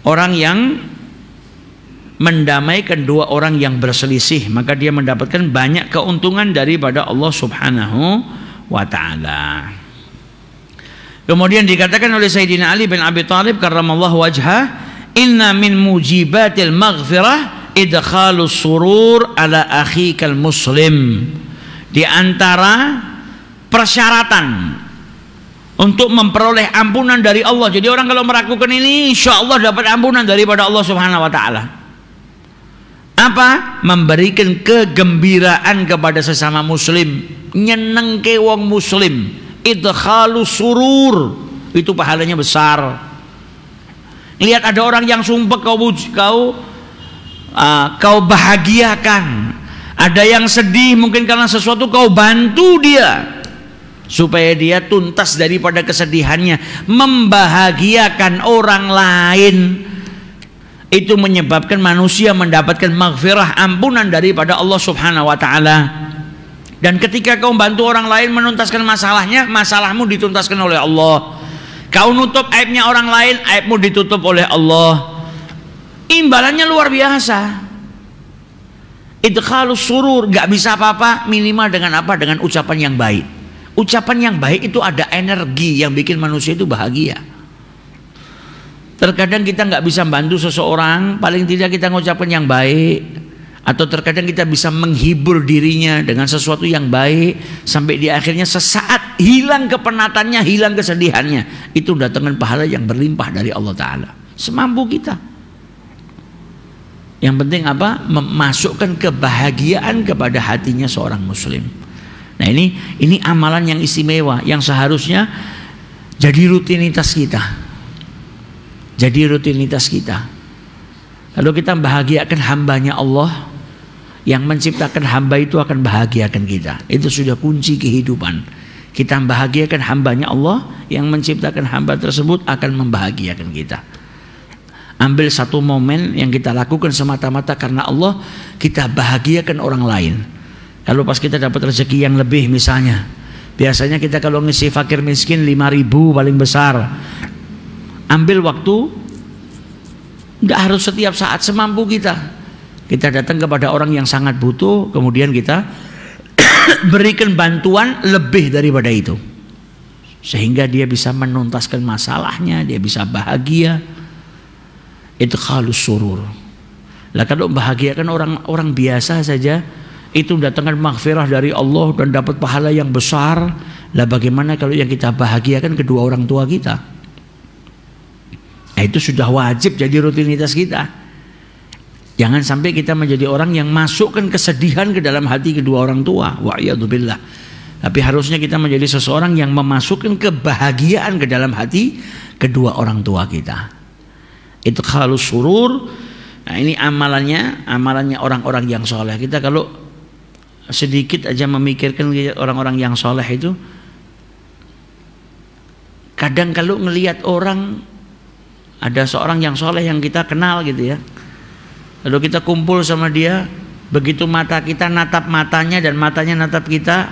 orang yang mendamaikan dua orang yang berselisih, maka dia mendapatkan banyak keuntungan daripada Allah Subhanahu wa taala. Kemudian dikatakan oleh Sayyidina Ali bin Abi Thalib karramallahu wajhah, inna min mujibatil maghfirah idkhalus surur ala akhikal muslim. Di antara persyaratan untuk memperoleh ampunan dari Allah. Jadi orang kalau melakukan ini insya Allah dapat ampunan daripada Allah Subhanahu wa taala. Apa? Memberikan kegembiraan kepada sesama muslim, nyenengke wong muslim. Idkhalus surur, itu pahalanya besar. Lihat ada orang yang sumpah kau bahagiakan. Ada yang sedih mungkin karena sesuatu, kau bantu dia supaya dia tuntas daripada kesedihannya. Membahagiakan orang lain itu menyebabkan manusia mendapatkan maghfirah, ampunan daripada Allah Subhanahu wa taala. Dan ketika kau bantu orang lain menuntaskan masalahnya, masalahmu dituntaskan oleh Allah. Kau nutup aibnya orang lain, aibmu ditutup oleh Allah. Imbalannya luar biasa. Idkhalus surur, gak bisa apa-apa minimal dengan apa? Dengan ucapan yang baik. Ucapan yang baik itu ada energi yang bikin manusia itu bahagia. Terkadang kita nggak bisa bantu seseorang, paling tidak kita mengucapkan yang baik. Atau terkadang kita bisa menghibur dirinya dengan sesuatu yang baik, sampai di akhirnya sesaat hilang kepenatannya, hilang kesedihannya. Itu datangkan pahala yang berlimpah dari Allah Ta'ala, semampu kita. Yang penting apa? Memasukkan kebahagiaan kepada hatinya seorang muslim. Nah ini amalan yang istimewa, yang seharusnya jadi rutinitas kita. Jadi rutinitas kita. Kalau kita membahagiakan hambanya Allah, yang menciptakan hamba itu akan bahagiakan kita. Itu sudah kunci kehidupan. Kita membahagiakan hambanya Allah, yang menciptakan hamba tersebut akan membahagiakan kita. Ambil satu momen yang kita lakukan semata-mata karena Allah, kita bahagiakan orang lain. Kalau pas kita dapat rezeki yang lebih misalnya, biasanya kita kalau ngisi fakir miskin 5.000 paling besar. Ambil waktu, nggak harus setiap saat, semampu kita. Kita datang kepada orang yang sangat butuh, kemudian kita berikan bantuan lebih daripada itu, sehingga dia bisa menuntaskan masalahnya, dia bisa bahagia. Idkhalus surur. Lah kalau membahagiakan orang biasa saja, itu datangkan maghfirah dari Allah dan dapat pahala yang besar. Lah bagaimana kalau yang kita bahagiakan kedua orang tua kita? Nah, itu sudah wajib jadi rutinitas kita. Jangan sampai kita menjadi orang yang masukkan kesedihan ke dalam hati kedua orang tua. Wa'iyadzubillah. Tapi harusnya kita menjadi seseorang yang memasukkan kebahagiaan ke dalam hati kedua orang tua kita. Itu khalus surur. Nah ini amalannya orang-orang yang soleh. Kita kalau sedikit aja memikirkan orang-orang yang soleh itu, kadang kalau ngelihat orang, ada seorang yang soleh yang kita kenal gitu ya, lalu kita kumpul sama dia, begitu mata kita natap matanya dan matanya natap kita,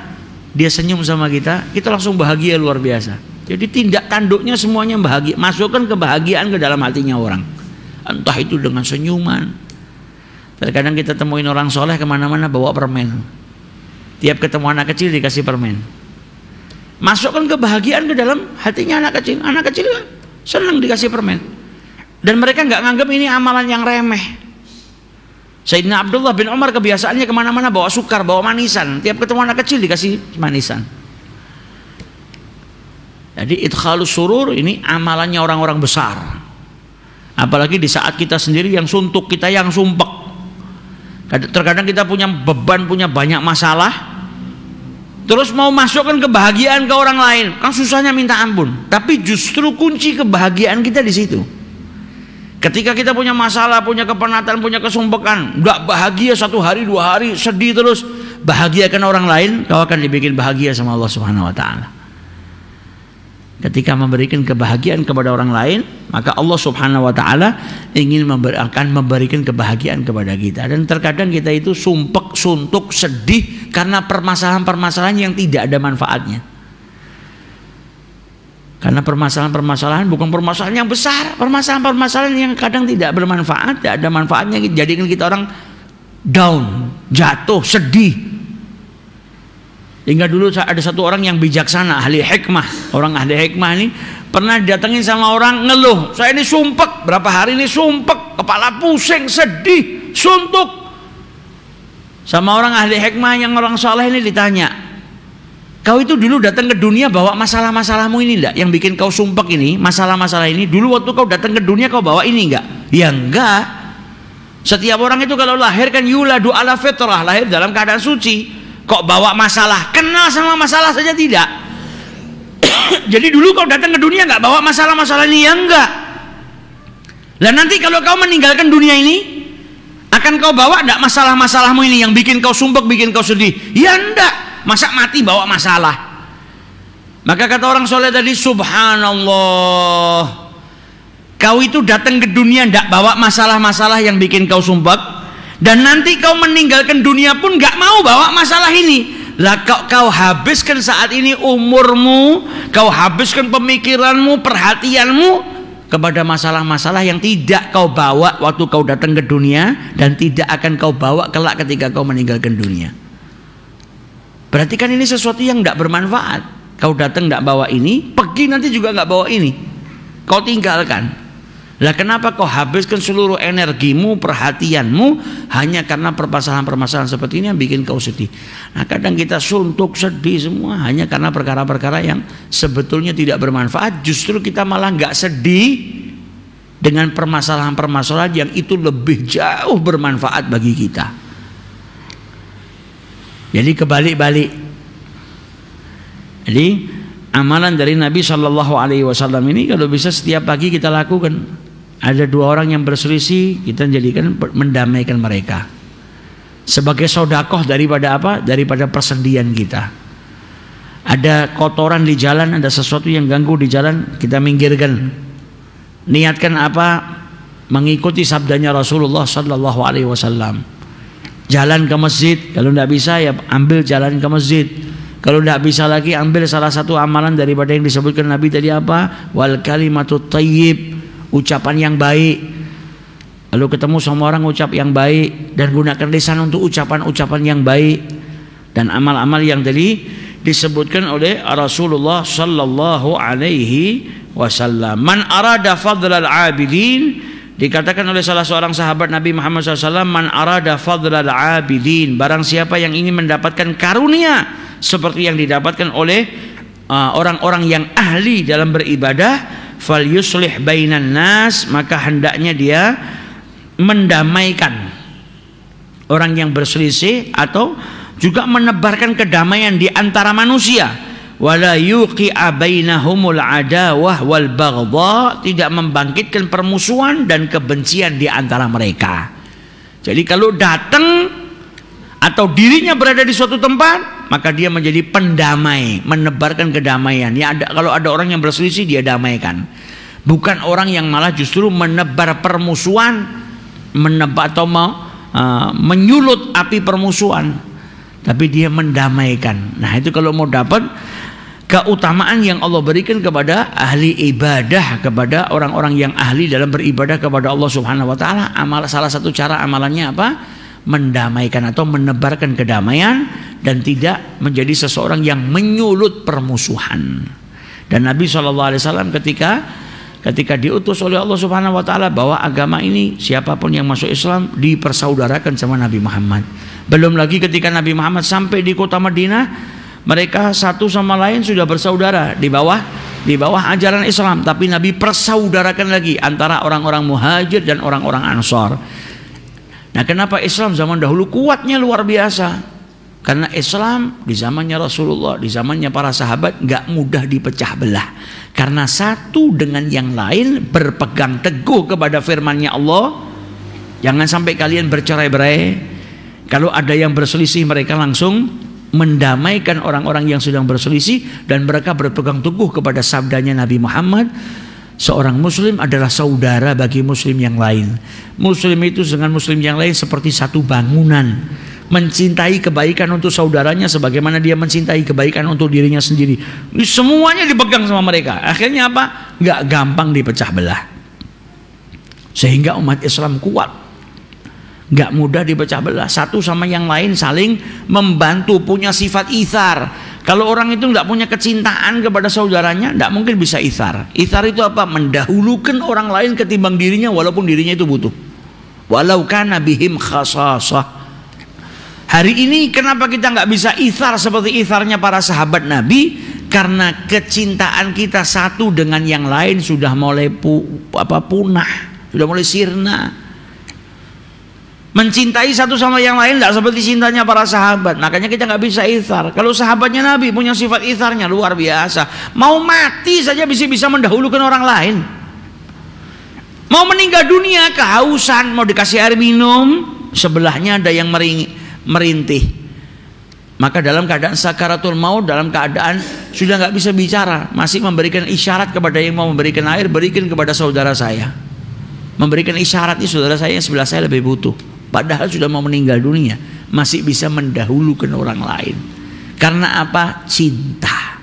dia senyum sama kita langsung bahagia luar biasa. Jadi tindak tanduknya semuanya bahagia, masukkan kebahagiaan ke dalam hatinya orang. Entah itu dengan senyuman. Terkadang kita temuin orang soleh kemana-mana bawa permen. Tiap ketemu anak kecil dikasih permen. Masukkan kebahagiaan ke dalam hatinya anak kecil. Anak kecil senang dikasih permen. Dan mereka nggak nganggap ini amalan yang remeh. Sayyidina Abdullah bin Umar kebiasaannya kemana-mana bawa sukar, bawa manisan. Tiap ketemu anak kecil dikasih manisan. Jadi idkhalus surur ini amalannya orang-orang besar. Apalagi di saat kita sendiri yang suntuk, kita yang sumpek. Terkadang kita punya beban, punya banyak masalah, terus mau masukkan kebahagiaan ke orang lain, kan susahnya minta ampun. Tapi justru kunci kebahagiaan kita di situ. Ketika kita punya masalah, punya kepenatan, punya kesumpekan, nggak bahagia 1 hari 2 hari, sedih terus, bahagiakan orang lain, kau akan dibikin bahagia sama Allah Subhanahu wa taala. Ketika memberikan kebahagiaan kepada orang lain, maka Allah Subhanahu wa taala akan memberikan kebahagiaan kepada kita. Dan terkadang kita itu sumpek, suntuk, sedih karena permasalahan-permasalahan yang tidak ada manfaatnya. Karena permasalahan-permasalahan bukan permasalahan yang besar, permasalahan-permasalahan yang kadang tidak bermanfaat, tidak ada manfaatnya, jadikan kita orang down, jatuh, sedih. Hingga dulu ada satu orang yang bijaksana, ahli hikmah. Orang ahli hikmah ini pernah didatengin sama orang ngeluh, saya ini sumpek, berapa hari ini sumpek, kepala pusing, sedih, suntuk. Sama orang ahli hikmah yang orang soleh ini ditanya, kau itu dulu datang ke dunia bawa masalah-masalahmu ini enggak? Yang bikin kau sumpek ini, masalah-masalah ini, dulu waktu kau datang ke dunia kau bawa ini enggak? Ya enggak. Setiap orang itu kalau lahir kan yuladu ala fitrah, lahir dalam keadaan suci. Kok bawa masalah? Kenal sama masalah saja tidak. Jadi dulu kau datang ke dunia enggak bawa masalah-masalah ini? Ya enggak. Lah nanti kalau kau meninggalkan dunia ini, akan kau bawa enggak masalah-masalahmu ini yang bikin kau sumpek, bikin kau sedih? Ya enggak. Masa mati bawa masalah? Maka kata orang soleh tadi, subhanallah, kau itu datang ke dunia enggak bawa masalah-masalah yang bikin kau sumpek, dan nanti kau meninggalkan dunia pun enggak mau bawa masalah ini. Lah kau habiskan saat ini umurmu, kau habiskan pemikiranmu, perhatianmu kepada masalah-masalah yang tidak kau bawa waktu kau datang ke dunia, dan tidak akan kau bawa kelak ketika kau meninggalkan dunia. Berarti kan ini sesuatu yang tidak bermanfaat. Kau datang tidak bawa ini, pergi nanti juga nggak bawa ini, kau tinggalkan. Lah kenapa kau habiskan seluruh energimu, perhatianmu hanya karena permasalahan-permasalahan seperti ini yang bikin kau sedih? Nah kadang kita suntuk, sedih semua hanya karena perkara-perkara yang sebetulnya tidak bermanfaat. Justru kita malah nggak sedih dengan permasalahan-permasalahan yang itu lebih jauh bermanfaat bagi kita. Jadi kebalik-balik. Jadi amalan dari Nabi Shallallahu Alaihi Wasallam ini kalau bisa setiap pagi kita lakukan. Ada dua orang yang berselisih, kita jadikan mendamaikan mereka sebagai sodakoh daripada apa? Daripada persendian kita. Ada kotoran di jalan, ada sesuatu yang ganggu di jalan, kita minggirkan. Niatkan apa? Mengikuti sabdanya Rasulullah Shallallahu Alaihi Wasallam. Jalan ke masjid, kalau tidak bisa ya ambil jalan ke masjid. Kalau tidak bisa lagi ambil salah satu amalan daripada yang disebutkan Nabi tadi apa? Wal kalimatut thayyib, ucapan yang baik. Lalu ketemu sama orang ucap yang baik, dan gunakan lisan untuk ucapan-ucapan yang baik. Dan amal-amal yang tadi disebutkan oleh Rasulullah Sallallahu Alaihi Wasallam. Man arada fadlal abidin, dikatakan oleh salah seorang sahabat Nabi Muhammad SAW, man arada fadlal abidin, barang siapa yang ingin mendapatkan karunia seperti yang didapatkan oleh orang-orang yang ahli dalam beribadah, fal yuslih bainan nas, maka hendaknya dia mendamaikan orang yang berselisih atau juga menebarkan kedamaian di antara manusia. Wala yuqi'a bainahumul adawah wal baghdha, tidak membangkitkan permusuhan dan kebencian di antara mereka. Jadi kalau datang atau dirinya berada di suatu tempat, maka dia menjadi pendamai, menebarkan kedamaian. Ya, kalau ada orang yang berselisih, dia damaikan. Bukan orang yang malah justru menebar permusuhan, menyulut api permusuhan, tapi dia mendamaikan. Nah itu kalau mau dapat keutamaan yang Allah berikan kepada ahli ibadah, kepada orang-orang yang ahli dalam beribadah kepada Allah Subhanahu Wa Taala, salah satu cara amalannya apa? Mendamaikan atau menebarkan kedamaian dan tidak menjadi seseorang yang menyulut permusuhan. Dan Nabi SAW ketika diutus oleh Allah Subhanahu Wa Taala bahwa agama ini siapapun yang masuk Islam dipersaudarakan sama Nabi Muhammad. Belum lagi ketika Nabi Muhammad sampai di kota Madinah, mereka satu sama lain sudah bersaudara di bawah ajaran Islam, tapi Nabi persaudarakan lagi antara orang-orang Muhajir dan orang-orang Ansor. Nah, kenapa Islam zaman dahulu kuatnya luar biasa? Karena Islam di zamannya Rasulullah, di zamannya para sahabat nggak mudah dipecah belah. Karena satu dengan yang lain berpegang teguh kepada firman-Nya Allah. Jangan sampai kalian bercerai-berai. Kalau ada yang berselisih, mereka langsung mendamaikan orang-orang yang sedang berselisih, dan mereka berpegang teguh kepada sabdanya Nabi Muhammad. Seorang muslim adalah saudara bagi muslim yang lain. Muslim itu dengan muslim yang lain seperti satu bangunan. mencintai kebaikan untuk saudaranya sebagaimana dia mencintai kebaikan untuk dirinya sendiri. Semuanya dipegang sama mereka. Akhirnya apa? Nggak gampang dipecah belah. Sehingga umat Islam kuat, nggak mudah dipecah belah. Satu sama yang lain saling membantu, punya sifat ithar. Kalau orang itu nggak punya kecintaan kepada saudaranya, nggak mungkin bisa ithar. Ithar itu apa? Mendahulukan orang lain ketimbang dirinya walaupun dirinya itu butuh. Walau kana bihim khasasah. Hari ini kenapa kita nggak bisa ithar seperti itharnya para sahabat Nabi? Karena kecintaan kita satu dengan yang lain sudah mulai punah, sudah mulai sirna. Mencintai satu sama yang lain tidak seperti cintanya para sahabat. Makanya kita nggak bisa ithar. Kalau sahabatnya Nabi punya sifat itharnya luar biasa. Mau mati saja bisa mendahulukan orang lain. Mau meninggal dunia kehausan, mau dikasih air minum, sebelahnya ada yang merintih. Maka dalam keadaan sakaratul maut, dalam keadaan sudah nggak bisa bicara, masih memberikan isyarat kepada yang mau memberikan air, berikan kepada saudara saya. Memberikan isyarat ini saudara saya yang sebelah saya lebih butuh. Padahal sudah mau meninggal dunia, masih bisa mendahulukan orang lain. Karena apa? Cinta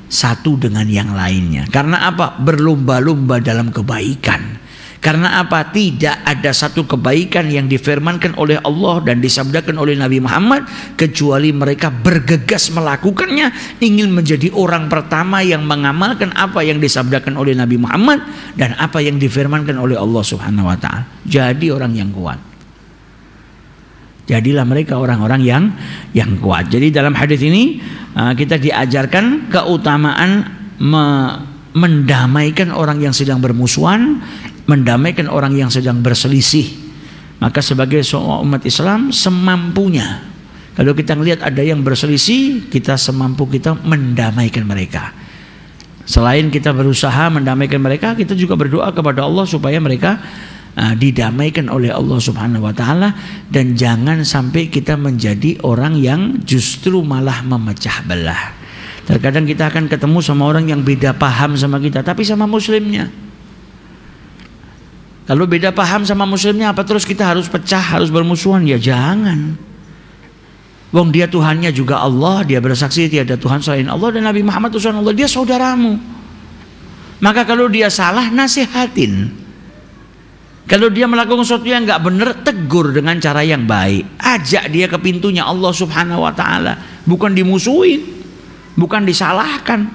satu dengan yang lainnya. Karena apa? Berlomba-lomba dalam kebaikan. Karena apa? Tidak ada satu kebaikan yang difirmankan oleh Allah dan disabdakan oleh Nabi Muhammad kecuali mereka bergegas melakukannya, ingin menjadi orang pertama yang mengamalkan apa yang disabdakan oleh Nabi Muhammad dan apa yang difirmankan oleh Allah Subhanahu wa taala. Jadi orang yang kuat. Jadilah mereka orang-orang yang kuat. Jadi dalam hadis ini kita diajarkan keutamaan mendamaikan orang yang sedang bermusuhan, mendamaikan orang yang sedang berselisih. Maka sebagai seorang umat Islam semampunya, kalau kita melihat ada yang berselisih, kita semampu kita mendamaikan mereka. Selain kita berusaha mendamaikan mereka, kita juga berdoa kepada Allah supaya mereka didamaikan oleh Allah Subhanahu wa taala, dan jangan sampai kita menjadi orang yang justru malah memecah belah. Terkadang kita akan ketemu sama orang yang beda paham sama kita, tapi sama muslimnya. Kalau beda paham sama muslimnya, apa terus kita harus pecah, harus bermusuhan? Ya jangan. Wong dia Tuhannya juga Allah, dia bersaksi tiada Tuhan selain Allah dan Nabi Muhammad utusan Allah, dia saudaramu. Maka kalau dia salah, nasihatin. Kalau dia melakukan sesuatu yang nggak benar, tegur dengan cara yang baik. Ajak dia ke pintunya Allah Subhanahu wa taala, bukan dimusuhin, bukan disalahkan.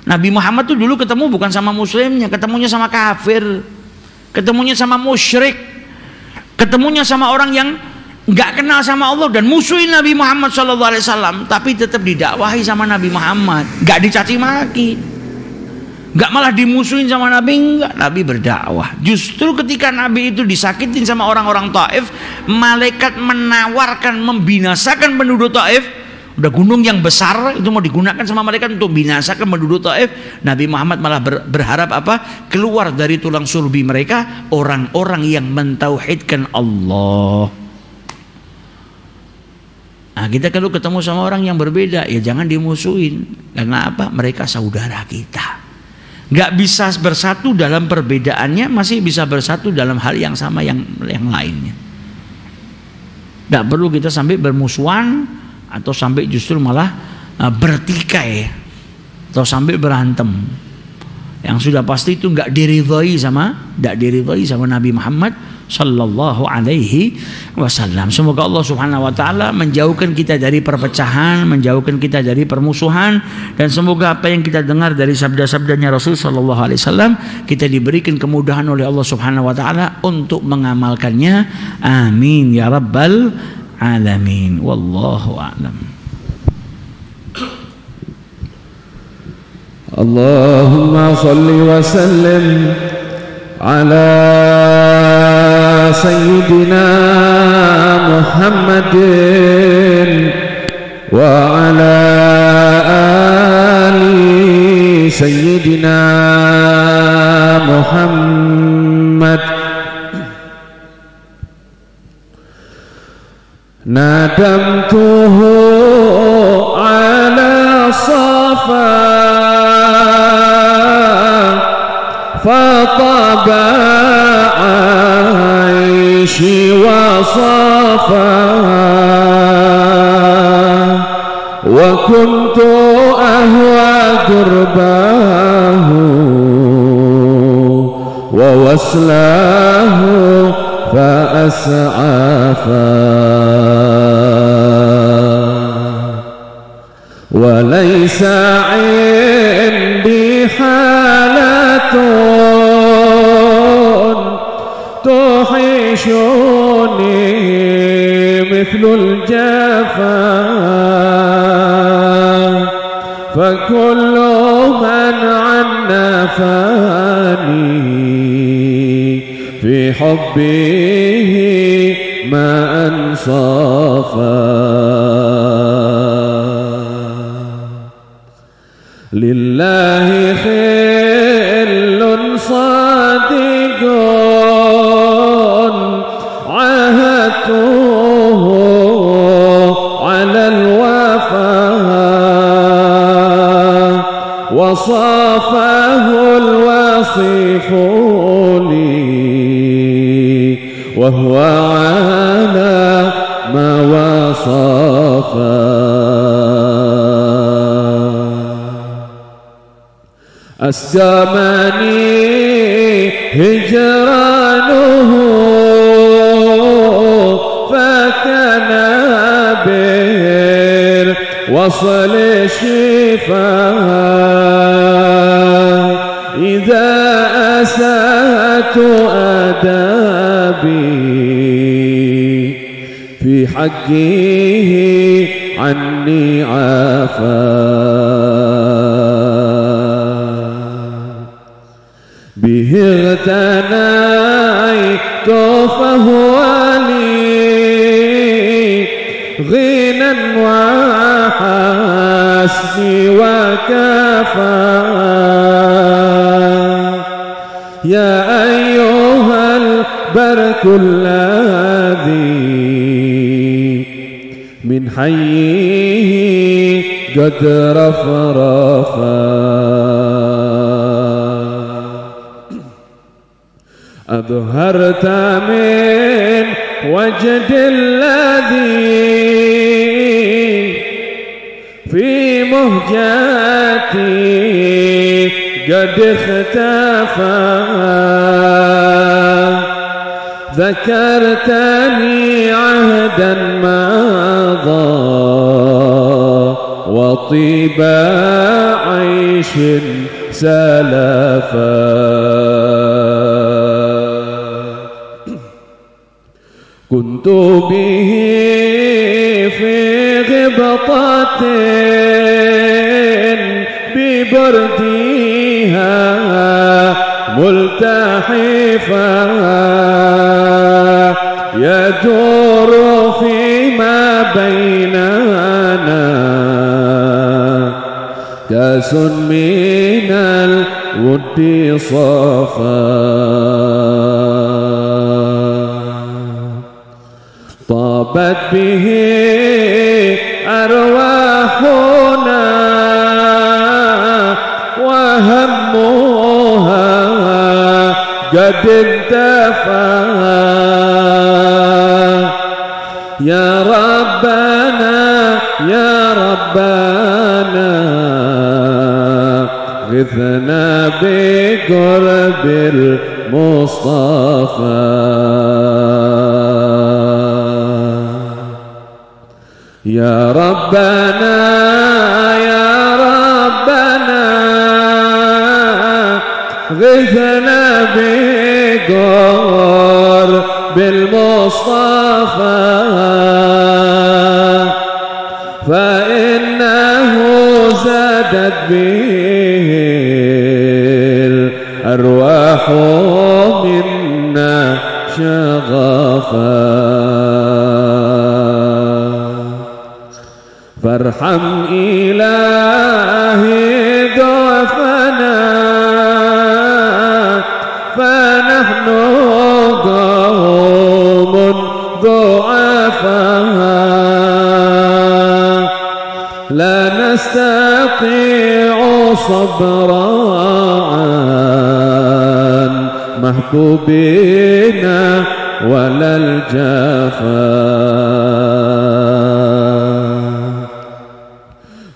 Nabi Muhammad tuh dulu ketemu bukan sama muslimnya, ketemunya sama kafir, ketemunya sama musyrik, ketemunya sama orang yang nggak kenal sama Allah dan musuhin Nabi Muhammad SAW, tapi tetap didakwahi sama Nabi Muhammad, nggak dicaci maki. Gak malah dimusuhin sama Nabi, enggak. Nabi berdakwah. Justru ketika Nabi itu disakitin sama orang-orang Taif, malaikat menawarkan membinasakan penduduk Taif. Udah gunung yang besar itu mau digunakan sama malaikat untuk binasakan penduduk Taif. Nabi Muhammad malah berharap apa? Keluar dari tulang sulbi mereka orang-orang yang mentauhidkan Allah. Nah, kita kalau ketemu sama orang yang berbeda, ya jangan dimusuhin. Karena apa? Mereka saudara kita. Gak bisa bersatu dalam perbedaannya, masih bisa bersatu dalam hal yang sama yang lainnya. Gak perlu kita sampai bermusuhan atau sampai justru malah bertikai atau sampai berantem. Yang sudah pasti itu gak diridhai sama Nabi Muhammad sallallahu alaihi wasallam. Semoga Allah Subhanahu wa taala menjauhkan kita dari perpecahan, menjauhkan kita dari permusuhan, dan semoga apa yang kita dengar dari sabda-sabdanya Rasul sallallahu alaihi wasallam kita diberikan kemudahan oleh Allah Subhanahu wa taala untuk mengamalkannya. Amin ya rabbal alamin. Wallahu a'lam.
Allahumma salli wa sallim ala sayyidina Muhammadin wa ala ali sayyidina Muhammad. Nadamtuhu ala safa فطبع عيشي وصافاه وكنت أهوى درباه ووصلاه فأسعفا وليس عندي حالة توحشني مثل الجفا فكل من عنا فاني في حبه ما أنصافا لله خل صادق عاهدته على الوفاء وصافه الوصيف لي وهو على ما وصفا أسقمني هجرانه فكان بير وصل الشفاء إذا أسأت أدابي في حقه عني عفا به اغتنيت فهو لي غنى وحسبي وكفى يا أيها البرك الذي من حيه قد رفرفا أظهرت من وجد الذي في مهجتي قد اختفى ذكرتني عهدا مضى وطيب عيش سلفا كنت به في غبطة ببردها ملتحفا يدور فيما بيننا كاس من الود صفا طابت به أرواحنا وهمها قد انتفى يا ربنا يا ربنا غثنا بقرب المصطفى يا ربنا يا ربنا غثنا بقرب المصطفى فإنه زادت به الأرواح منا شغفا فارحم إلهي ضعفنا فنحن قوم ضعفاء لا نستطيع صبرا عن محبوبنا ولا الجفا.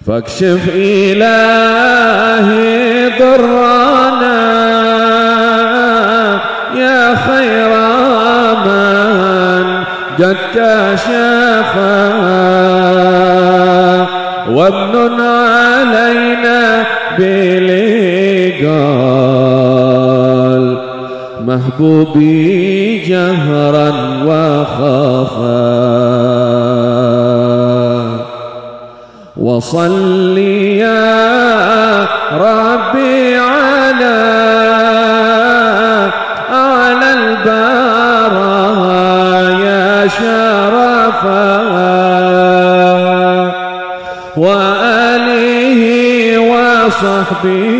فاكشف إلهي ضرنا يا خير من قد كشفا، وامنن علينا بلقاء محبوبي جهرا وخفا. وصل يا ربي على البرايا شرفا، وآله وصحبه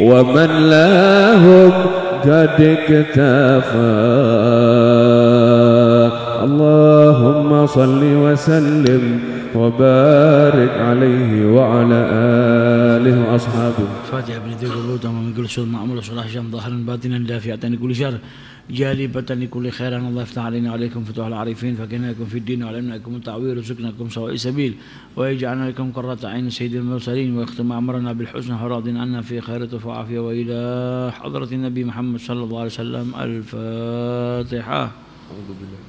ومن لهم قد اكتفى. اللهم صل وسلم وبارك عليه وعلى آله وأصحابه.
فاتحة بن ذي القلوب من كل شر معمول صلاح جام ظاهرا باطنا دافعة لكل شر جالبة لكل خير. الله يفتح علينا عليكم فتوح العارفين، فكناكم في الدين وعلمنا لكم التعوير وسكنكم سواء سبيل، ويجعلنا لكم قرة عين سيد المرسلين، ويختم أمرنا بالحسنى وراض عنا في خيرة وعافية، وإلى حضرة النبي محمد صلى الله عليه وسلم. الفاتحة. أعوذ بالله.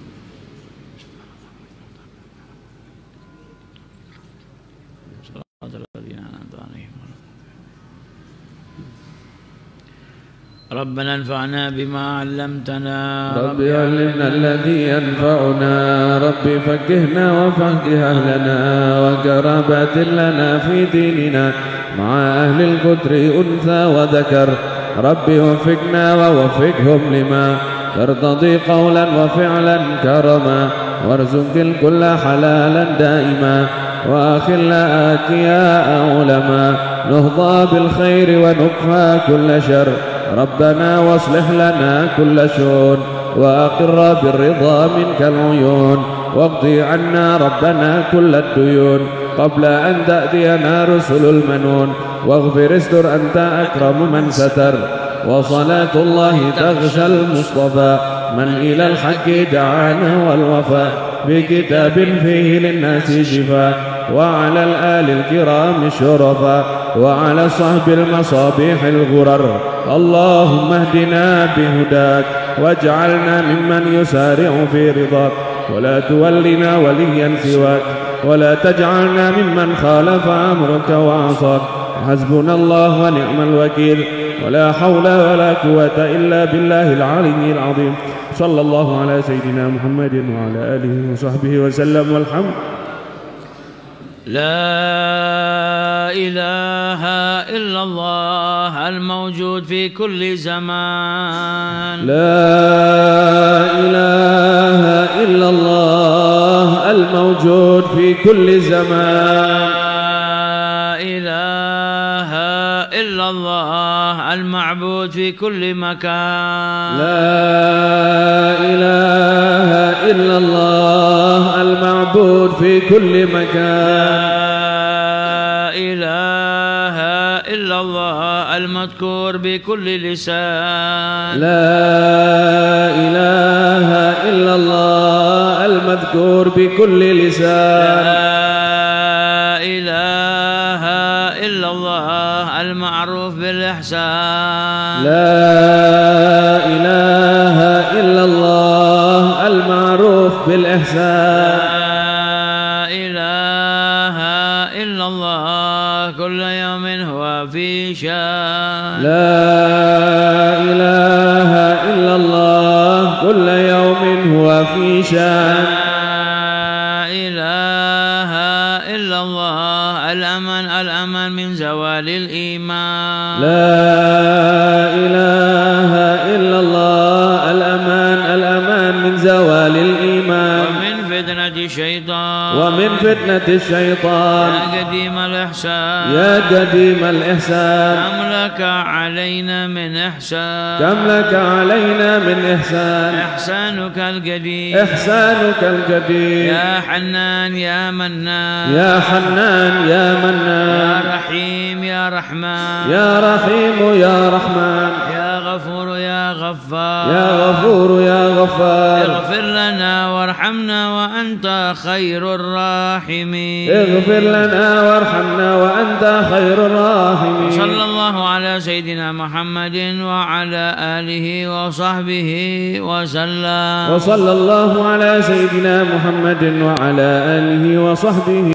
ربنا انفعنا بما علمتنا،
رب علمنا الذي ينفعنا، رب فقهنا وفقه أهلنا، وقرابات لنا في ديننا مع أهل القدر أنثى وذكر. رب وفقنا ووفقهم لما ترتضي قولا وفعلا كرما، وارزق الكل حلالا دائما، وأخلا آتياء علما، نهضى بالخير ونكفى كل شر. ربنا واصلح لنا كل شؤون، وأقر بالرضا منك العيون، واقضي عنا ربنا كل الديون قبل أن تأتينا رسل المنون. واغفر استر أنت أكرم من ستر، وصلاة الله تغشى المصطفى من إلى الحق دعانا والوفاء، بكتاب فيه للناس شفاء، وعلى الآل الكرام الشرفاء، وعلى صحب المصابيح الغرر. اللهم اهدنا بهداك، واجعلنا ممن يسارع في رضاك، ولا تولنا وليا سواك، ولا تجعلنا ممن خالف أمرك وعصاك. حسبنا الله ونعم الوكيل، ولا حول ولا قوة إلا بالله العلي العظيم. صلى الله على سيدنا محمد وعلى آله وصحبه وسلم، والحمد.
لا إله إلا الله الموجود في كل زمان،
لا إله إلا الله الموجود في كل زمان،
لا إله إلا الله المعبود في كل مكان،
لا إله إلا الله المعبود في كل مكان،
لا إله إلا الله المذكور بكل لسان،
لا إله إلا الله المذكور بكل لسان،
لا إله إلا الله المعروف بالإحسان،
لا إله إلا الله المعروف بالإحسان،
لا إله إلا الله كل يوم هو في شان،
لا إله إلا الله كل يوم هو في شان،
لا إله إلا الله الأمن من زوال الإيمان،
لا إله إلا الله الأمان من زوال الإيمان،
ومن فتنة الشيطان،
ومن فتنة الشيطان،
يا قديم الإحسان،
يا قديم الإحسان،
كم لك علينا من إحسان،
كم لك علينا من إحسان،
إحسانك القديم،
إحسانك القديم،
يا حنان يا منان،
يا حنان يا منان،
يا رحيم يا رحمن،
يا رحيم يا رحمن،
يا غفور يا يا غفار
يا غفور يا غفار
اغفر لنا وارحمنا وأنت خير الراحمين
اغفر لنا وارحمنا وأنت خير الراحمين.
صلى الله على سيدنا محمد وعلى آله وصحبه وسلم.
وصلى الله على سيدنا محمد وعلى آله وصحبه